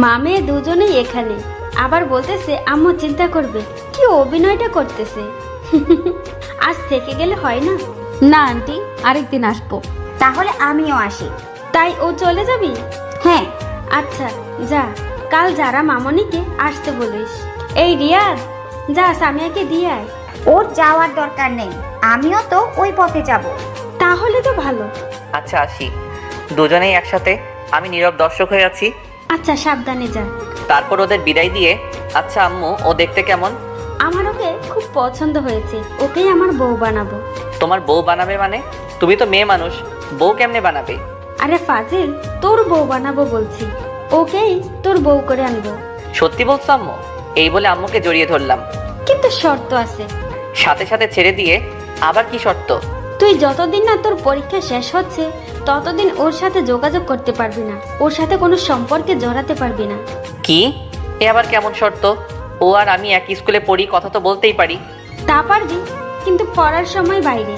মা মেয়ে দুজনেই এখানে, আবার বলতেছে আম্মু চিন্তা করবে। কি অভিনয়টা করতেছে। আজ থেকে গেলে হয় না? না আন্টি, আরেকদিন আসবো। তাহলে আমিও আসি। তাই ও চলে যাবি? হ্যাঁ। আচ্ছা যা, কাল যারা মামনিকে আসতে বলিস। এই রিয়াদ, যা সামিয়াকে দিয়ে আয়। ওর যাওয়ার দরকার নেই, আমিও তো ওই পথে যাব। তাহলে তো ভালো। আচ্ছা আসি। দুজনেই একসাথে। আমি নীরব দর্শক হয়ে আছি। আচ্ছা, সাবধানে যা। তারপর ওদের বিদায় দিয়ে, আচ্ছা আম্মু, ও দেখতে কেমন? আমার ওকে খুব পছন্দ হয়েছে, ওকেই আমার বউ বানাবো। তোমার বউ বানাবে মানে? তুমি তো মেয়ে মানুষ, বউ কেমনে বানাবে? আরে ফাজিল, তোর বউ বানাবো বলছি, ওকেই তোর বউ করে আনবো। সত্যি বলছো আম্মু? এই বলে আম্মুকে জড়িয়ে ধরলাম। কিন্তু শর্ত আছে। সাথে সাথে ছেড়ে দিয়ে আবার কি শর্ত? তুই যতদিন না তোর পরীক্ষা শেষ হচ্ছে ততদিন ওর সাথে যোগাযোগ করতে পারবি না, ওর সাথে কোনো সম্পর্কে জড়াতে পারবি না। কি? এ আবার কেমন শর্ত? ও আর আমি একই স্কুলে পড়ি, কথা তো বলতেই পারি। তা পারবি, কিন্তু পড়ার সময় বাইরে,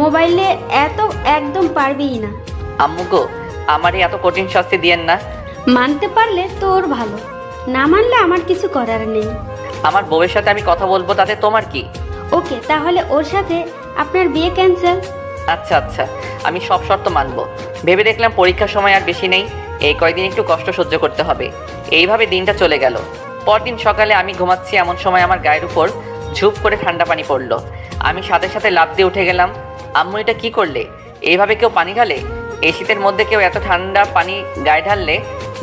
মোবাইলে এত একদম পারবিই না। আম্মু গো, আমারই এত কঠিন শাস্তি দিয়েন না। মানতে পারলে তোর ভালো, না মানলে আমার কিছু করার নেই। আমার বউয়ের সাথে আমি কথা বলবো, তাতে তোমার কি? ওকে, তাহলে ওর সাথে আপনার বিয়ে ক্যান্সেল। আচ্ছা আচ্ছা, আমি সব শর্ত মানবো। ভেবে দেখলাম পরীক্ষার সময় আর বেশি নেই, এই কয়দিন একটু কষ্ট সহ্য করতে হবে। এইভাবে দিনটা চলে গেল। পরদিন সকালে আমি ঘুমাচ্ছি, এমন সময় আমার গায়ের উপর ঝুপ করে ঠান্ডা পানি পড়লো। আমি সাথে সাথে লাফ দিয়ে উঠে গেলাম। আম্মু, এটা কি করলে? এইভাবে কেউ পানি ঢালে? এই শীতের মধ্যে কেউ এত ঠান্ডা পানি গায়ে ঢাললে?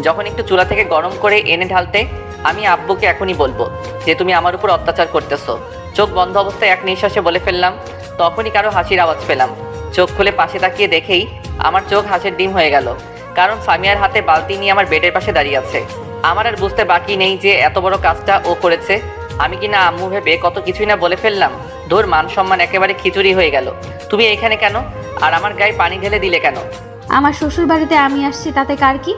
যখন একটু চুলা থেকে গরম করে এনে ঢালতে। আমি আব্বুকে এখনই বলবো যে তুমি আমার উপর অত্যাচার করতেছো। চোখ বন্ধ অবস্থায় এক নিঃশ্বাসে বলে ফেললাম। তখনই কারো হাসির আওয়াজ পেলাম। চোখ খুলে পাশে তাকিয়ে দেখেই আমার চোখ হাসির ডিম হয়ে গেল, কারণ সামিয়ার হাতে বালতি নিয়ে আমার বেডের পাশে দাঁড়িয়ে আছে। আমার আর বুঝতে বাকি নেই যে এত বড় কাজটা ও করেছে। আমি কি না আম্মু ভেবে কত কিছুই না বলে ফেললাম। ধর, মান সম্মান একেবারে খিচুড়ি হয়ে গেল। তুমি এখানে কেন? আর আমার গায়ে পানি ঢেলে দিলে কেন? আমার শ্বশুর বাড়িতে আমি আসছি, তাতে কার কি?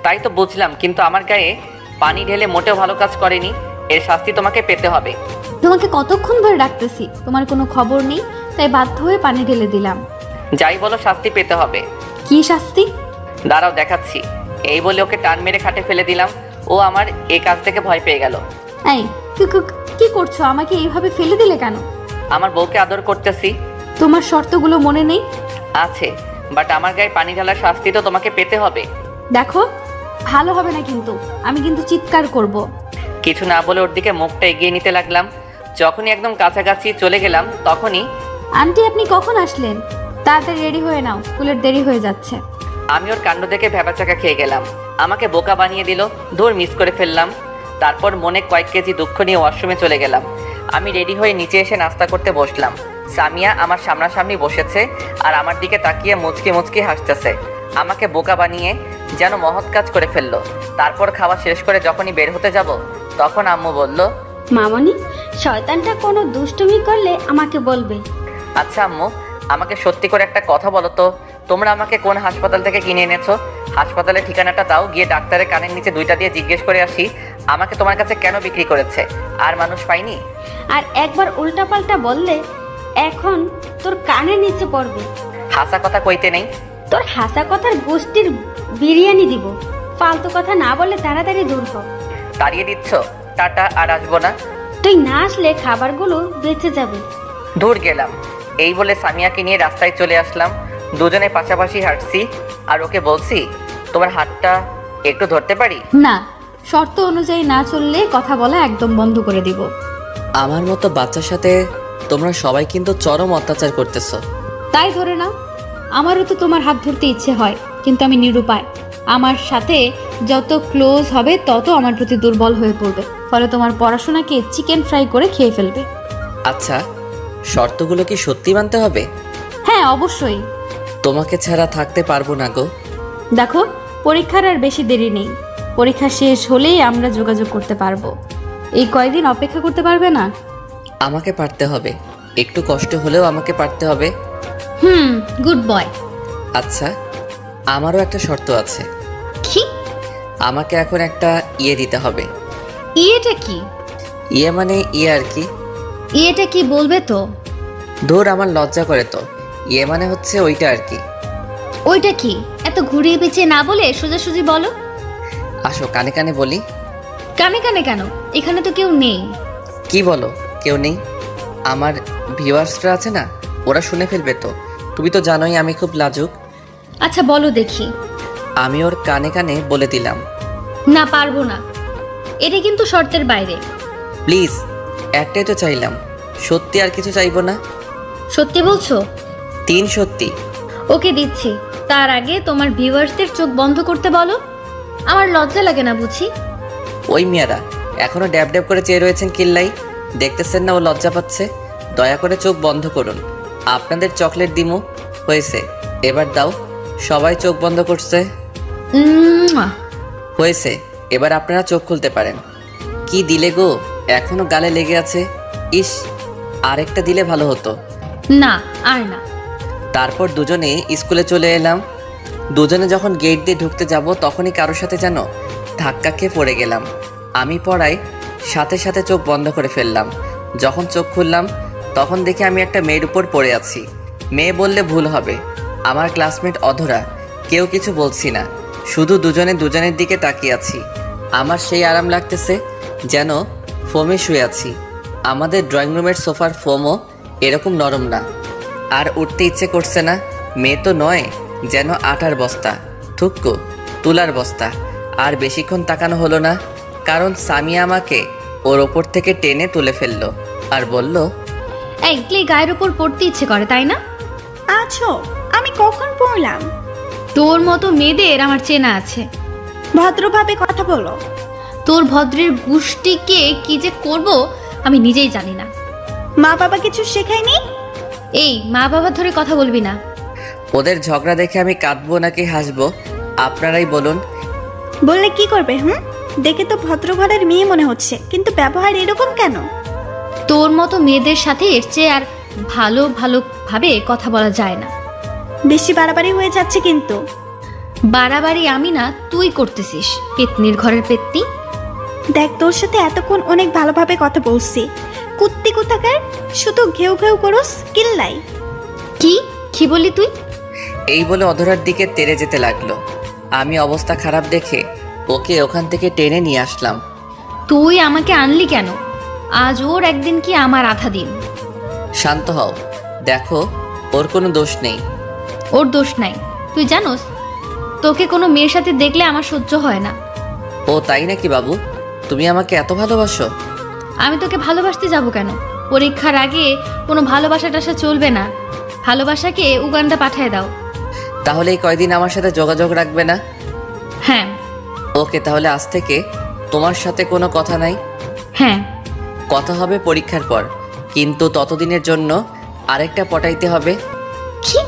তাই তো বুঝলাম, কিন্তু আমার গায়ে পানি ঢেলে মোটেও ভালো কাজ করেনি। এর শাস্তি তোমাকে পেতে হবে। তোমাকে কতক্ষণ ধরে ডাকতেছি, তোমার কোনো খবর নেই, তাই বাধ্য হয়ে পানি ঢেলে দিলাম। যাই বলো, শাস্তি পেতে হবে। কি শাস্তি? দাঁড়াও দেখাচ্ছি। এই বলে ওকে টান মেরে খাটে ফেলে দিলাম। ও আমার এই কাজ থেকে ভয় পেয়ে গেল। এই কি করছো? আমাকে এইভাবে ফেলে দিলে কেন? আমার বউকে আদর করতেছি। তোমার শর্তগুলো মনে নেই? আছে, বাট আমার গায়ে পানি ঢালার শাস্তি তো তোমাকে পেতে হবে। দেখো, ভালো হবে না কিন্তু, আমি কিন্তু চিৎকার করব। কিছু না বলে ওর দিকে মুখটা এগিয়ে নিতে লাগলাম। যখনই একদম কাছাকাছি চলে গেলাম তখনই, আন্টি আপনি কখন আসলেন? তাড়াতাড়ি রেডি হয়ে নাও, স্কুলের দেরি হয়ে যাচ্ছে। আমি ওর কাণ্ড দেখে ভ্যাবাচাকা খেয়ে গেলাম। আমাকে বোকা বানিয়ে দিল। দূর, মিস করে ফেললাম। তারপর মনে কয়েক কেজি দুঃখ নিয়ে ওয়াশরুমে চলে গেলাম। আমি রেডি হয়ে নিচে এসে নাস্তা করতে বসলাম। সামিয়া আমার সামনাসামনি বসেছে আর আমার দিকে তাকিয়ে মুচকি মুচকি হাসতেছে। আমাকে বোকা বানিয়ে যেন মহৎ কাজ করে ফেললো। তারপর খাওয়া শেষ করে যখনই বের হতে যাব তখন আম্মু বলল, মামনি, শয়তানটা কোনো দুষ্টুমি করলে আমাকে বলবে। আচ্ছা আম্মু, আমাকে সত্যি করে একটা কথা বলো তো, তোমরা আমাকে কোন হাসপাতাল থেকে কিনে এনেছো? হাসপাতালের ঠিকানাটা দাও, গিয়ে ডাক্তারের কানের নিচে দুইটা দিয়ে জিজ্ঞেস করে আসি আমাকে তোমার কাছে কেন বিক্রি করেছে। আর মানুষ পাইনি। আর একবার উল্টাপাল্টা বললে এখন তোর কানের নিচে পড়বে। হাসা কথা কইতে নেই। তোর হাসা কথার গোষ্ঠীর বিরিয়ানি দিব। ফালতু কথা না বলে তাড়াতাড়ি দূর হ। তাড়িয়ে দিচ্ছ? টাটা, আর আসবো না। তুই না আসলে খাবারগুলো বেঁচে যাবে। দূর গেলাম। এই বলে সামিয়াকে নিয়ে রাস্তায় চলে আসলাম। দুজনে পাশাপাশি হাঁটছি আর ওকে বলছি, তোমার হাতটা একটু ধরতে পারি? না, শর্ত অনুযায়ী না চললে কথা বলা একদম বন্ধ করে দিব। আমার মতো বাচ্চার সাথে তোমরা সবাই কিন্তু চরম অত্যাচার করতেছো। তাই ধরে নাও, আমারও তো তোমার হাত ধরতে ইচ্ছে হয়, কিন্তু আমি নিরুপায়। আমার সাথে যত ক্লোজ হবে তত আমার প্রতি দুর্বল হয়ে পড়বে, ফলে তোমার পড়াশোনাকে চিকেন ফ্রাই করে খেয়ে ফেলবে। আচ্ছা, শর্তগুলো কি সত্যি মানতে হবে? হ্যাঁ, অবশ্যই। তোমাকে ছাড়া থাকতে পারবো না গো। দেখো, পরীক্ষার আর বেশি দেরি নেই। পরীক্ষা শেষ হলেই আমরা যোগাযোগ করতে পারবো। এই কয়দিন অপেক্ষা করতে পারবে না? আমাকে পারতে হবে, একটু কষ্ট হলেও আমাকে পারতে হবে। Good boy. আচ্ছা, আমারও একটা শর্ত আছে। কি? আমাকে এখন একটা ইয়ে দিতে হবে। ইয়েটা কি? ইয়ে মানে ইয়ে আর কি। ইয়েটা কি বলবে তো? ধুর, আমার লজ্জা করে তো। ইয়ে মানে হচ্ছে ওইটা আর কি। ওইটা কি? এত ঘুরিয়ে পেঁচিয়ে না বলে সোজাসুজি বলো। আসো, কানে কানে বলি। কানে কানে কেন? এখানে তো কেউ নেই। কি বলো, কেউ নেই? আমার ভিউয়ার্সরা আছে না, ওরা শুনে ফেলবে তো। তুমি তো জানোই আমি খুব লাজুক। আচ্ছা বলো দেখি। আমি ওর কানে কানে বলে দিলাম। না, পারবো না, এটা কিন্তু শর্তের বাইরে। প্লিজ, একটাই তো চাইলাম, সত্যি আর কিছু চাইবো না। সত্যি বলছো? 3 সত্যি। ওকে, দিচ্ছি। তার আগে তোমার ভিউয়ার্সদের চোখ বন্ধ করতে বলো। আমার লজ্জা লাগে না বুঝি? ওই মেয়েরা এখনো ড্যাব ড্যাব করে চেয়ে রয়েছেন কিল্লাই, দেখতেছেন না ও লজ্জা পাচ্ছে? দয়া করে চোখ বন্ধ করুন, আপনাদের চকলেট দিমু। হয়েছে, এবার দাও। সবাই চোখ বন্ধ করছে। উম্মুয়া। হয়েছে, এবার আপনারা চোখ খুলতে পারেন। কি দিলে গো, এখনো গালে লেগে আছে। ইস, আরেকটা দিলে ভালো হতো। না, আর না। তারপর দুজনে স্কুলে চলে এলাম। দুজনে যখন গেট দিয়ে ঢুকতে যাব তখনই কারোর সাথে যেন ধাক্কা খেয়ে পড়ে গেলাম। আমি পড়ায় সাথে সাথে চোখ বন্ধ করে ফেললাম। যখন চোখ খুললাম তখন দেখি আমি একটা মেয়ের উপর পড়ে আছি। মেয়ে বললে ভুল হবে, আমার ক্লাসমেট অধরা। কেউ কিছু বলছি না, শুধু দুজনে দুজনের দিকে তাকিয়ে আছি। আমার সেই আরাম লাগতেছে যেন ফোমে শুয়ে আছি। আমাদের ড্রয়িং রুমের সোফার ফোমও এরকম নরম না। আর উঠতে ইচ্ছে করছে না। মেয়ে তো নয়, যেন আটার বস্তা, থুক্কু তুলার বস্তা। আর বেশিক্ষণ তাকানো হলো না, কারণ সামিয়া আমাকে ওর ওপর থেকে টেনে তুলে ফেললো আর বলল, এই ক্লে গায়ের উপর পড়তে ইচ্ছে করে তাই না? আছো, আমি কখন পড়লাম? তোর মতো মেয়েদের আমার চেনা আছে। ভদ্রভাবে কথা বলো। তোর ভদ্রের গোষ্ঠীকে কি যে করব আমি নিজেই জানি না। মা বাবা কিছু শেখায়নি? এই মা বাবা ধরে কথা বলবি না। ওদের ঝগড়া দেখে আমি কাঁদবো নাকি হাসবো আপনারাই বলুন। বললে কি করবে? দেখে তো ভদ্রঘরের মেয়ে মনে হচ্ছে, কিন্তু ব্যবহার এরকম কেন? তোর মতো মেয়েদের সাথে এর চেয়ে আর ভালোভাবে কথা বলা যায় না। বেশি বাড়াবাড়ি হয়ে যাচ্ছে কিন্তু। বাড়াবাড়ি আমি না, তুই করতেছিস, পেতনির ঘরের পেতনি। দেখ, তোর সাথে এতক্ষণ অনেক ভালোভাবে কথা বলছি। কুত্তি কোথাকার, শুধু ঘেউ ঘেউ করস কিল্লাই। কি বললি তুই? এই বলে অধরার দিকে তেড়ে যেতে লাগলো। আমি অবস্থা খারাপ দেখে ওকে ওখান থেকে টেনে নিয়ে আসলাম। তুই আমাকে আনলি কেন? আজ ওর একদিন কি আমার আধা দিন। শান্ত হও, দেখো ওর কোনো দোষ নেই। ওর দোষ নাই। তুই জানোস, তোকে কোনো মেয়ের সাথে দেখলে আমার সহ্য হয় না। ও তাই নাকি বাবু? তুমি আমাকে এত ভালোবাসো? আমি তোকে ভালোবাসতে যাব কেন? পরীক্ষার আগে কোনো ভালোবাসা টাসা চলবে না। ভালোবাসাকে উগান্ডা পাঠায় দাও। তাহলে এই কয়দিন আমার সাথে যোগাযোগ রাখবে না? হ্যাঁ। ওকে, তাহলে আজ থেকে তোমার সাথে কোনো কথা নাই। হ্যাঁ। কথা হবে পরীক্ষার পর, কিন্তু ততদিনের জন্য আরেকটা পটাইতে হবে। কি?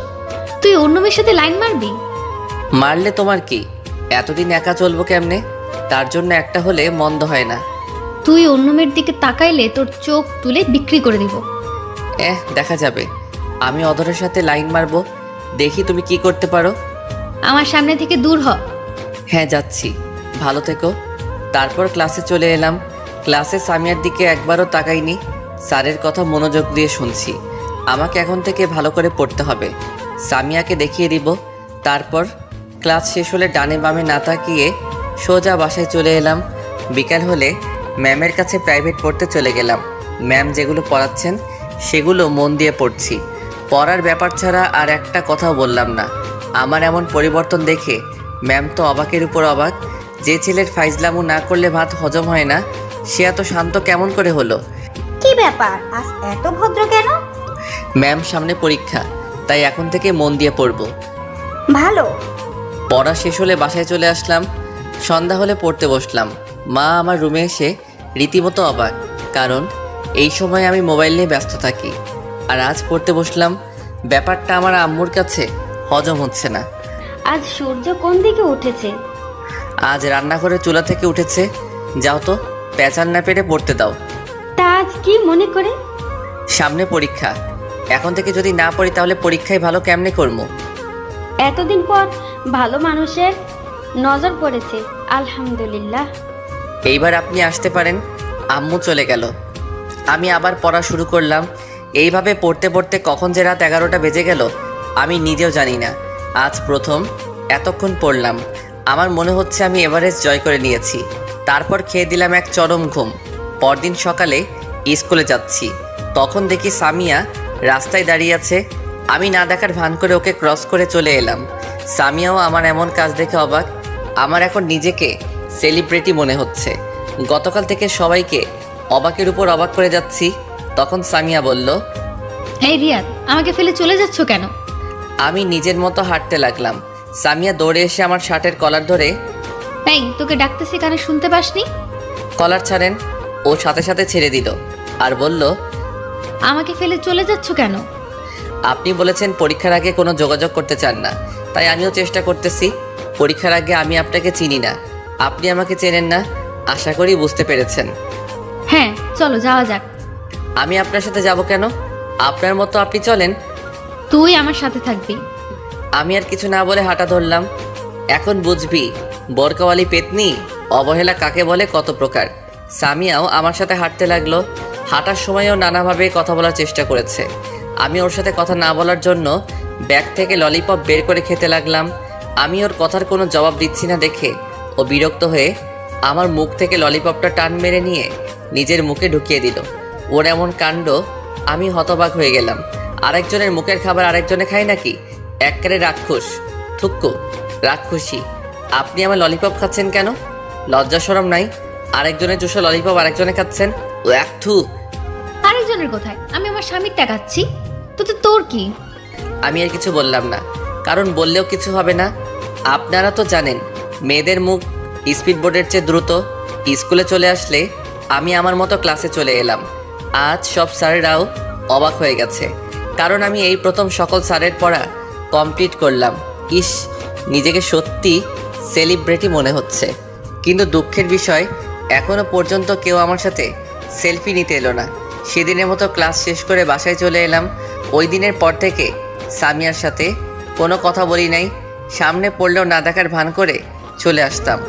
তুই অন্য মেয়ের সাথে লাইন মারবি? মারলে তোমার কি? এতদিন একা চলবো কেমনে? তার জন্য একটা হলে মন্দ হয় না। তুই অন্য মেয়ের দিকে তাকাইলে তোর চোখ তুলে বিক্রি করে দিব। দেখা যাবে। আমি অধরের সাথে লাইন মারবো, দেখি তুমি কি করতে পারো। আমার সামনে থেকে দূর হ। হ্যাঁ, যাচ্ছি, ভালো থেকো। তারপর ক্লাসে চলে এলাম। ক্লাসে সামিয়ার দিকে একবারও তাকাইনি। স্যারের কথা মনোযোগ দিয়ে শুনছি। আমাকে এখন থেকে ভালো করে পড়তে হবে, সামিয়াকে দেখিয়ে দিব। তারপর ক্লাস শেষ হলে ডানে বামে না তাকিয়ে সোজা বাসায় চলে এলাম। বিকাল হলে ম্যামের কাছে প্রাইভেট পড়তে চলে গেলাম। ম্যাম যেগুলো পড়াচ্ছেন সেগুলো মন দিয়ে পড়ছি। পড়ার ব্যাপার ছাড়া আর একটা কথাও বললাম না। আমার এমন পরিবর্তন দেখে ম্যাম তো অবাকের উপর অবাক। যে ছেলের ফাইজলামু না করলে ভাত হজম হয় না, সে এত শান্ত কেমন করে হলো? কি ব্যাপার, আজ এত ভদ্র কেন? ম্যাম, সামনে পরীক্ষা, তাই এখন থেকে মন দিয়ে পড়বো। ভালো। পড়া শেষ হলে বাসায় চলে আসলাম। সন্ধ্যা হলে পড়তে বসলাম। মা আমার রুমে এসে রীতিমতো অবাক, কারণ এই সময় আমি মোবাইল নিয়ে ব্যস্ত থাকি। আর আজ পড়তে বসলাম। ব্যাপারটা আমার আম্মুর কাছে হজম হচ্ছে না। আজ সূর্য কোন দিকে উঠেছে? আজ রান্নাঘরের চুলা থেকে উঠেছে। যাও তো, পেঁচান না পেরে পড়তে দাও। তা আজ কি মনে করে? সামনে পরীক্ষা, এখন থেকে যদি না পড়ি তাহলে পরীক্ষায় ভালো কেমনে করবো? এতদিন পর ভালো মানুষের নজর পড়েছে, আলহামদুলিল্লাহ। এইবার আপনি আসতে পারেন। আম্মু চলে গেল। আমি আবার পড়া শুরু করলাম। এইভাবে পড়তে পড়তে কখন যে রাত 11টা বেজে গেল আমি নিজেও জানি না। আজ প্রথম এতক্ষণ পড়লাম। আমার মনে হচ্ছে আমি এভারেস্ট জয় করে নিয়েছি। তারপর খেয়ে দিলাম এক চরম ঘুম। পরদিন সকালে স্কুলে যাচ্ছি, তখন দেখি সামিয়া রাস্তায় দাঁড়িয়ে আছে। আমি না দেখার ভান করে ওকে ক্রস করে চলে এলাম। সামিয়াও আমার এমন কাজ দেখে অবাক। আমার এখন নিজেকে সেলিব্রিটি মনে হচ্ছে। গতকাল থেকে সবাইকে অবাকের উপর অবাক করে যাচ্ছি। তখন সামিয়া বলল, এই রিয়াদ, আমাকে ফেলে চলে যাচ্ছ কেন? আমি নিজের মতো হাঁটতে লাগলাম। সামিয়া দৌড়ে এসে আমার শার্টের কলার ধরে, এই তোকে ডাকতেছি, কানে শুনতে পাসনি? কলার ছাড়েন। ও সাথে সাথে ছেড়ে দিল আর বলল, আমাকে ফেলে চলে যাচ্ছ কেন? আপনি বলেছেন পরীক্ষার আগে কোনো যোগাযোগ করতে চান না, তাই আমিও চেষ্টা করতেছি। পরীক্ষার আগে আমি আপনাকে চিনি না, আপনি আমাকে চেনেন না, আশা করি বুঝতে পেরেছেন। হ্যাঁ চলো যাওয়া যাক। আমি আপনার সাথে যাব কেন? আপনার মতো আপনি চলেন। তুই আমার সাথে থাকবি। আমি আর কিছু না বলে হাঁটা ধরলাম। এখন বুঝবি বোরকাওয়ালি পেতনি অবহেলা কাকে বলে, কত প্রকার। সামিয়াও আমার সাথে হাঁটতে লাগলো। হাঁটার সময়ও নানাভাবে কথা বলার চেষ্টা করেছে। আমি ওর সাথে কথা না বলার জন্য ব্যাগ থেকে ললিপপ বের করে খেতে লাগলাম। আমি ওর কথার কোনো জবাব দিচ্ছি না দেখে ও বিরক্ত হয়ে আমার মুখ থেকে ললিপপটা টান মেরে নিয়ে নিজের মুখে ঢুকিয়ে দিল। ওর এমন কাণ্ড আমি হতবাক হয়ে গেলাম। আরেকজনের মুখের খাবার আরেকজনে খায় নাকি? এককারে রাক্ষস, থুক্কু, রাক্ষসী। আপনি আমার ললিপপ খাচ্ছেন কেন? লজ্জা শরম নাই? আরেকজনের চুষো ললিপপ আরেকজনে খাচ্ছেন। ও এক থু। আরেকজনের কোথায়? আমি আমার স্বামীরটা খাচ্ছি, তো তোর কি? আমি আর কিছু বললাম না, কারণ বললেও কিছু হবে না। আপনারা তো জানেন মেয়েদের মুখ স্পিড বোর্ডের চেয়ে দ্রুত। স্কুলে চলে আসলে আমি আমার মতো ক্লাসে চলে এলাম। আজ সব স্যারেরাও অবাক হয়ে গেছে, কারণ আমি এই প্রথম সকল স্যারের পড়া কমপ্লিট করলাম। ইস, নিজেকে সত্যি সেলিব্রিটি মনে হচ্ছে। কিন্তু দুঃখের বিষয়, এখনো পর্যন্ত কেউ আমার সাথে সেলফি নিতে এলো না। সেদিনের মতো ক্লাস শেষ করে বাসায় চলে এলাম। ওই দিনের পর থেকে সামিয়ার সাথে কোনো কথা বলি নাই। সামনে পড়লেও না দেখার ভান করে চলে আসতাম,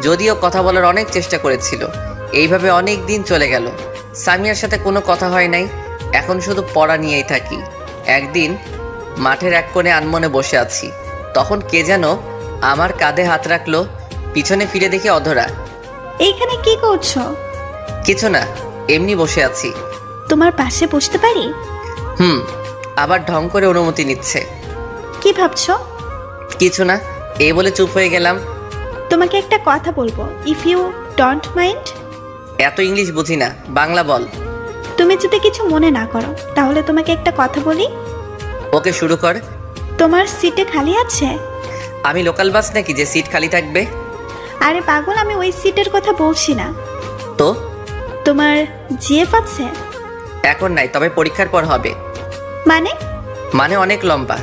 যদিও কথা বলার অনেক চেষ্টা করেছিল। এইভাবে অনেক দিন চলে গেল, সামিয়ার সাথে কোনো কথা হয় নাই। এখন শুধু পড়া নিয়েই থাকি। একদিন মাঠের এক কোণে আনমনে বসে আছি, তখন কে যেন আমার কাঁধে হাত রাখলো। পিছনে ফিরে দেখি অধরা। এইখানে কি করছো? কিছু না, এমনি বসে আছি। তোমার পাশে বসতে পারি? আবার ঢং করে অনুমতি নিচ্ছে। কি ভাবছো? কিছু না, এই বলে চুপ হয়ে গেলাম। তোমাকে একটা কথা বলবো, ইফ ইউ ডোন্ট মাইন্ড। এত ইংলিশ বুঝি না, বাংলা বল। তুমি যদি কিছু মনে না করো তাহলে তোমাকে একটা কথা বলি। ওকে, শুরু কর। তোমার সিটে খালি আছে? আমি লোকাল বাস নাকি যে সিট খালি থাকবে? আরে পাগল, আমি ওই সিটের কথা বলছি না তো। তোমার জিএফ আছে? এখন নাই, তবে পরীক্ষার পর হবে। মানে অনেক লম্বা।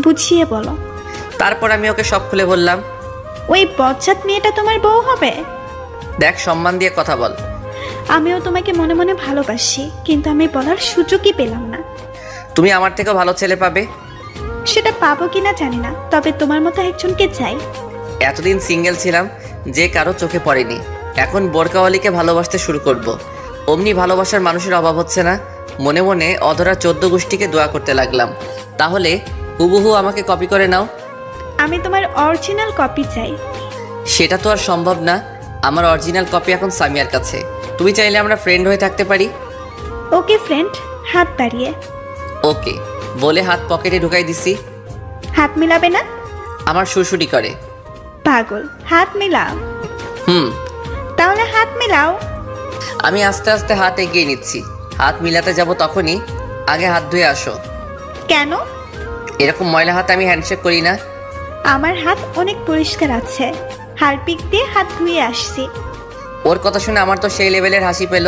বুঝিয়ে বলো। তারপর আমি ওকে সব খুলে বললাম। ওই বজ্জাত মেয়েটা তোমার বউ হবে? দেখ, সম্মান দিয়ে কথা বল। আমিও তোমাকে মনে মনে ভালোবাসি, কিন্তু আমি বলার সুযোগই পেলাম না। তুমি আমার থেকেও ভালো ছেলে পাবে। সেটা পাবো কিনা জানি না, তবে তোমার মতো একজনকে চাই। এতদিন সিঙ্গেল ছিলাম, যে কারো চোখে পড়েনি। এখন বোরকাওয়ালিকে ভালোবাসতে শুরু করব। অমনি ভালোবাসার মানুষের অভাব হচ্ছে না। মনে মনে অধরা 14 গোষ্ঠীকে দোয়া করতে লাগলাম, তাহলে হুবহু আমাকে কপি করে নাও। আমি তোমার অরিজিনাল কপি চাই। সেটা তো আর সম্ভব না। আমার অরিজিনাল কপি এখন সামিয়ার কাছে। তুমি চাইলে আমরা ফ্রেন্ড হয়ে থাকতে পারি। ওকে ফ্রেন্ড, হাত বাড়িয়ে। ওকে বলে হাত পকেটে ঢুকাই দিছি। হাত মিলাবে না? আমার সুরসুরি করে। পাগল, হাত মিলাও। তাহলে হাত মিলাও। আমি আস্তে আস্তে হাত এগিয়ে নিচ্ছি। হাত মিলাতে যাব তখনই আগে হাত ধুয়ে আসো। কেন? এরকম ময়লা হাতে আমি হ্যান্ডশেক করি না। আমার হাত অনেক পরিষ্কার আছে, হারপিক দিয়ে হাত ধুয়ে আসছি। ওর কথা শুনে আমার তো সেই লেভেলের হাসি পেল।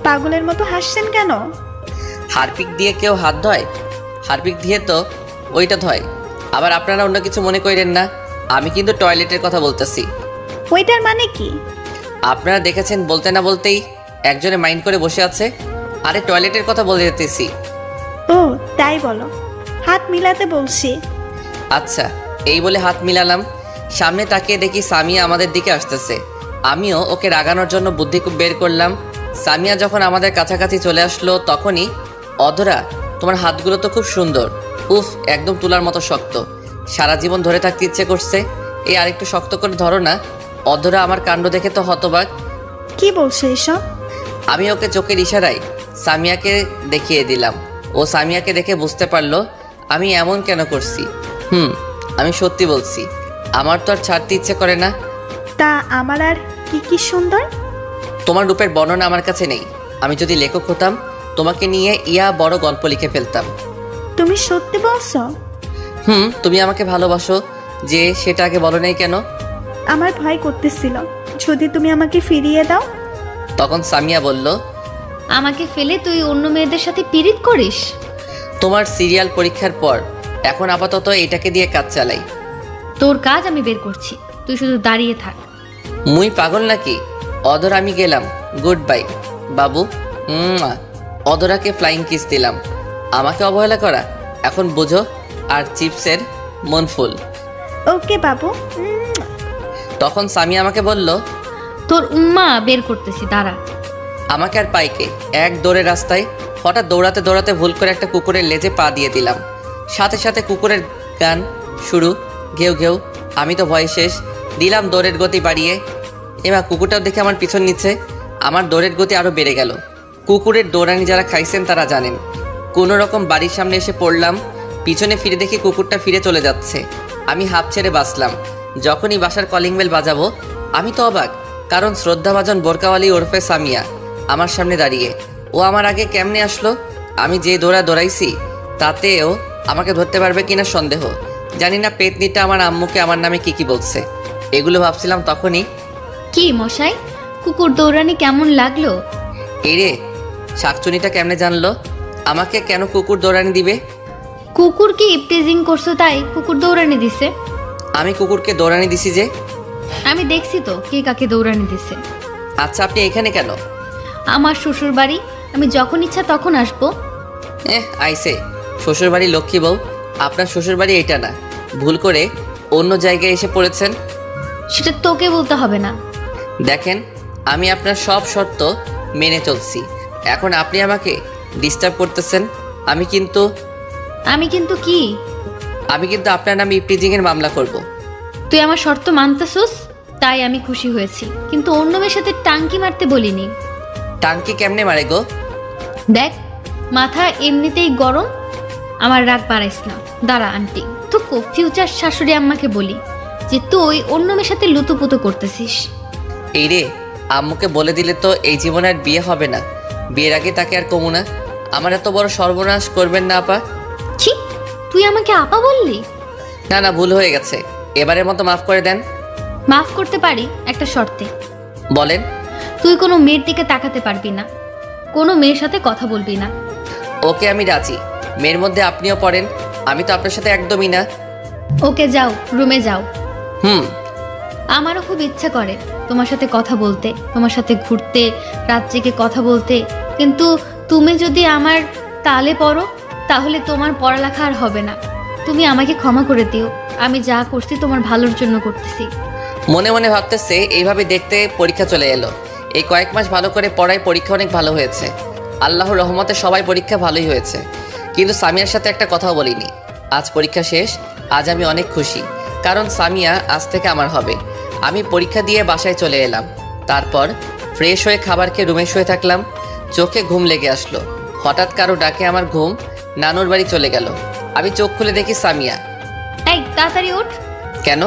পাগলের মতো হাসছেন কেন? হারপিক দিয়ে কেউ হাত ধয়? হারপিক দিয়ে তো ওইটা ধয়। আবার আপনারা অন্য কিছু মনে করেন না, আমি কিন্তু টয়লেটের কথা বলতেছি। ওইটার মানে কি? আপনারা দেখেছেন বলতে না বলতেই একজনে মাইন্ড করে বসে আছে। আরে টয়লেটের কথা বলে যেতেছি। ও তাই বলো, হাত মিলাতে বলছি। আচ্ছা, এই বলে হাত মিলালাম। সামনে তাকিয়ে দেখি সামিয়া আমাদের দিকে আসতেছে। আমিও ওকে রাগানোর জন্য বুদ্ধি বের করলাম। সামিয়া যখন আমাদের কাছাকাছি চলে আসলো তখনই, অধরা তোমার হাতগুলো তো খুব সুন্দর। উফ, একদম তুলার মতো শক্ত। সারা জীবন ধরে থাকতে ইচ্ছে করছে। এই আরেকটু শক্ত করে ধরো না। অধরা আমার কাণ্ড দেখে তো হতবাক। কি বলছো এসব? আমি ওকে চোখের ইশারায় সামিয়াকে দেখিয়ে দিলাম। ও সামিয়াকে দেখে বুঝতে পারলো আমি এমন কেন করছি। আমি সত্যি বলছি, আমার তো আর ছাড়তে ইচ্ছে করে না। তা আমার আর কি কি সুন্দর? তোমার রূপের বর্ণনা আমার কাছে নেই। আমি যদি লেখক হতাম তোমাকে নিয়ে বড় গল্প লিখে ফেলতাম। তুমি সত্যি বলছো? তুমি আমাকে ভালোবাসো যে, সেটা আগে বলো নাই কেন? আমার ভয় করতেছিল যদি তুমি আমাকে ফিরিয়ে দাও। তখন সামিয়া বলল, আমাকে ফেলে তুই অন্য মেয়েদের সাথে পিরিত করিস? তোমার সিরিয়াল পরীক্ষার পর এখন আপাতত এটাকে দিয়ে কাজ চালাই। তোর কাজ আমি বের করছি, তুই শুধু দাঁড়িয়ে থাক। মুই পাগল নাকি? অদর আমি গেলাম, গুড বাই বাবু। অদরাকে ফ্লাইং কিস দিলাম। আমাকে অবহেলা করা এখন বোঝো। আর চিপসের মন ফুল। ওকে বাবু। তখন সামিয়া আমাকে বলল, তোর উম্মা বের করতেছি, দাঁড়া। আমাকে আর পাইকে এক দৌড়ে রাস্তায় হঠাৎ দৌড়াতে দৌড়াতে ভুল করে একটা কুকুরের লেজে পা দিয়ে দিলাম। সাথে সাথে কুকুরের গান শুরু, ঘেউ ঘেউ। আমি তো ভয় শেষ, দিলাম দৌড়ের গতি বাড়িয়ে। এবার কুকুরটাও দেখে আমার পিছন নিচ্ছে। আমার দৌড়ের গতি আরও বেড়ে গেল। কুকুরের দৌড়ানি যারা খাইছেন তারা জানেন। কোনো রকম বাড়ির সামনে এসে পড়লাম। পিছনে ফিরে দেখি কুকুরটা ফিরে চলে যাচ্ছে। আমি হাঁপ ছেড়ে বাঁচলাম। যখনই বাসার কলিং বেল বাজাবো আমি তো অবাক, কারণ শ্রদ্ধাভাজন বোরকাওয়ালি ওরফে সামিয়া আমার সামনে দাঁড়িয়ে। ও আমার আগে কেমনে আসলো? আমি যে দৌড়াইছি তাতেও আমাকে ধরতে পারবে কিনা সন্দেহ। জানি না পেতনিটা আমার আম্মুকে আমার নামে কি বলছে। এগুলো ভাবছিলাম তখনই। কি মশাই, কুকুর দৌড়ানি কেমন লাগলো? এই রে, শাকচুনিটা কেমনে জানলো আমাকে কেন কুকুর দৌড়ানি দিবে? কুকুর কি ইপটিজিং করছো তাই কুকুর দৌড়ানি দিছে? আমি কুকুরকে দৌড়ানি দিছি যে? আমি দেখছি তো কে কাকে দৌড়ানি দিছে। আচ্ছা, আপনি এখানে কেন? আমার শ্বশুর বাড়ি, আমি যখন ইচ্ছা তখন আসবো। আইসে শ্বশুরবাড়ি লক্ষ্মী বউ। আপনার শ্বশুরবাড়ি এটা না, ভুল করে অন্য জায়গায় এসে পড়েছেন। সেটা তোকে বলতে হবে না। দেখেন, আমি আপনার সব শর্ত মেনে চলছি। এখন আপনি আমাকে ডিস্টার্ব করতেছেন। আমি কিন্তু কি? আমি কিন্তু আপনার নামে ইপটিজিংয়ের মামলা করব। তুই আমার শর্ত মানতেছস তাই আমি খুশি হয়েছি, কিন্তু অন্য মেয়ের সাথে টাঙ্কি মারতে বলিনি। টাঙ্কি কেমনে মারে গো? দেখ, মাথা এমনিতেই গরম, আমার রাগ বাড়াইস না। দাঁড়া আন্টি, তোকে ফিউচার শাশুড়ি আম্মাকে বলি যে তুই অন্য মেয়ের সাথে লুতুপুতু করতেছিস। এই রে, আম্মুকে বলে দিলে তো এই জীবনে আর বিয়ে হবে না। বিয়ের আগে তাকে আর কমু না। আমার এত বড় সর্বনাশ করবেন না আপা। ছি, তুই আমাকে আপা বললি? না, ভুল হয়ে গেছে। এবারের মতো মাফ করে দেন। মাফ করতে পারি একটা শর্তে। বলেন। তুই কোনো মেয়ের দিকে তাকাতে পারবি না, কোনো মেয়ের সাথে কথা বলবি না। ওকে, আমি রাজি। মেয়ের মধ্যে আপনিও পড়েন। আমি তো আপনার সাথে একদমই না। ওকে, যাও, রুমে যাও। আমারও খুব ইচ্ছে করে তোমার সাথে কথা বলতে, তোমার সাথে ঘুরতে, রাত জেগে কথা বলতে, কিন্তু তুমি যদি আমার তালে পড়ো তাহলে তোমার পড়ালেখা আর হবে না। তুমি আমাকে ক্ষমা করে দিও, আমি যা করছি তোমার ভালোর জন্য করতেছি। মনে মনে ভাবতেছে এইভাবে দেখতে পরীক্ষা চলে এলো। এই কয়েক মাস ভালো করে পড়ায় পরীক্ষা অনেক ভালো হয়েছে। আল্লাহর রহমতে সবাই পরীক্ষা ভালোই হয়েছে, কিন্তু সামিয়ার সাথে একটা কথাও বলিনি। আজ পরীক্ষা শেষ, আজ আমি অনেক খুশি, কারণ সামিয়া আজ থেকে আমার হবে। আমি পরীক্ষা দিয়ে বাসায় চলে এলাম। তারপর ফ্রেশ হয়ে খাবার খেয়ে রুমে শুয়ে থাকলাম। চোখে ঘুম লেগে আসলো। হঠাৎ কারো ডাকে আমার ঘুম নানুর বাড়ি চলে গেল। আমি চোখ খুলে দেখি সামিয়া। এই তাড়াতাড়ি ওঠ। কেন?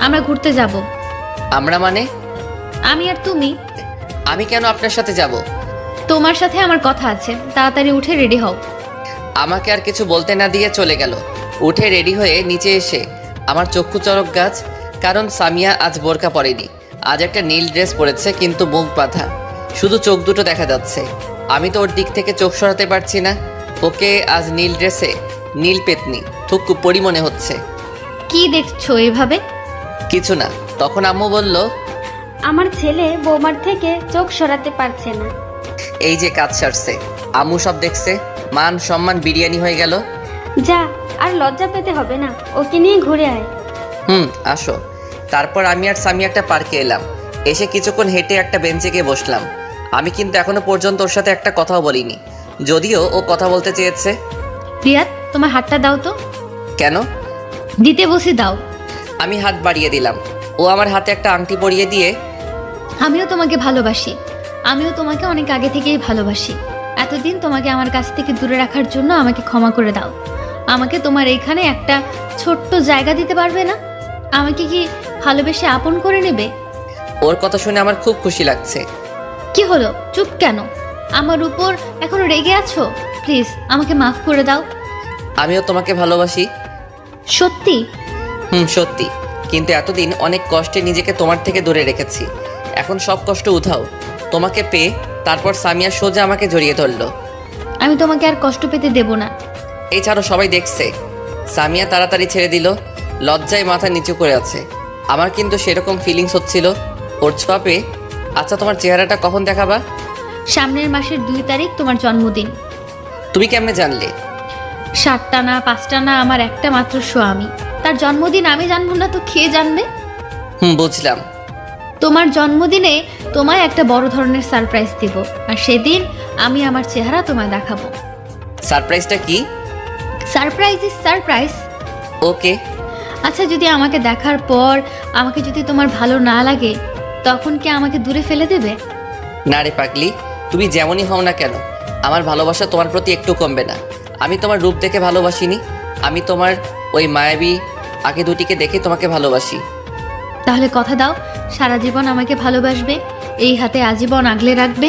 আমরা ঘুরতে যাব। আমরা মানে? আমি আর তুমি। আমি কেন আপনার সাথে যাব? তোমার সাথে আমার কথা আছে, তাড়াতাড়ি উঠে রেডি হও। আমাকে আর কিছু বলতে না দিয়ে চলে গেল। উঠে রেডি হয়ে নিচে এসে আমার চক্ষু চড়ক গাছ, কারণ সামিয়া আজ বোরকা পরেনি। আজ একটা নীল ড্রেস পরেছে, কিন্তু মুখ বাঁধা, শুধু চোখ দুটো দেখা যাচ্ছে। আমি তো ওর দিক থেকে চোখ সরাতে পারছি না। ওকে আজ নীল ড্রেসে নীল পেতনি থুকু পরি মনে হচ্ছে। কি দেখছো এভাবে? কিছু না। তখন আম্মু বলল, আমার ছেলে বৌমার থেকে চোখ সরাতে পারছে না। এই যে কাজ সারছে, আম্মু সব দেখছে, মান সম্মান বিরিয়ানি হয়ে গেল। যা, আর লজ্জা পেতে হবে না, ওকে নিয়ে ঘুরে আয়। আসো। তারপর আমি আর সামি একটা পার্কে এলাম। এসে কিছুক্ষণ হেঁটে একটা বেঞ্চে গিয়ে বসলাম। আমি কিন্তু এখনো পর্যন্ত ওর সাথে একটা কথাও বলিনি, যদিও ও কথা বলতে চেয়েছে। রিয়াদ, তোমার হাতটা দাও তো। কেন? দিতে বসে দাও। আমি হাত বাড়িয়ে দিলাম। ও আমার হাতে একটা আংটি পরিয়ে দিয়ে, আমিও তোমাকে ভালোবাসি, আমিও তোমাকে অনেক আগে থেকেই ভালোবাসি। এতদিন তোমাকে আমার কাছ থেকে দূরে রাখার জন্য আমাকে ক্ষমা করে দাও। আমাকে তোমার এইখানে একটা ছোট্ট জায়গা দিতে পারবে না? আমাকে কি ভালোবেসে আপন করে নেবে? ওর কথা শুনে আমার খুব খুশি লাগছে। কি হলো, চুপ কেন? আমার উপর এখনো রেগে আছো? প্লিজ আমাকে মাফ করে দাও। আমিও তোমাকে ভালোবাসি। সত্যি? সত্যি। কিন্তু এতদিন অনেক কষ্টে নিজেকে তোমার থেকে দূরে রেখেছি। এখন সব কষ্ট উঠাও। তোমাকে পেয়ে তারপর সামিয়া সোজা আমাকে জড়িয়ে ধরলো। আমি তোমাকে আর কষ্ট পেতে দেব না। এই ছাড়ো, সবাই দেখছে। সামিয়া তাড়াতাড়ি ছেড়ে দিল, লজ্জায় মাথা নিচু করে আছে। আমার কিন্তু সেরকম ফিলিংস হচ্ছিল ওর ছোঁয়াপে। আচ্ছা, তোমার চেহারাটা কখন দেখাবা? সামনের মাসের 2 তারিখ তোমার জন্মদিন। তুমি কেমনে জানলে? 7টা না 5টা না, আমার একটা মাত্র স্বামী, তার জন্মদিন আমি জানবো না তো কে জানবে? বুঝলাম। তোমার জন্মদিনে তোমায় একটা বড় ধরনের সারপ্রাইজ দিব, আর সেদিন আমি আমার চেহারা তোমায় দেখাবো। সারপ্রাইজটা কি? Surprise is surprise. ওকে। আচ্ছা, যদি আমাকে দেখার পর আমাকে যদি তোমার ভালো না লাগে, তখন কি আমাকে দূরে ফেলে দেবে? না রে পাগলি, তুমি যেমনই হও না কেন, আমার ভালোবাসা তোমার প্রতি একটু কমবে না। আমি তোমার রূপ দেখে ভালোবাসিনি, আমি তোমার ওই মায়াবী আগে দুটিকে দেখে তোমাকে ভালোবাসি। তাহলে কথা দাও, সারা জীবন আমাকে ভালোবাসবে, এই হাতে আজীবন আগলে রাখবে।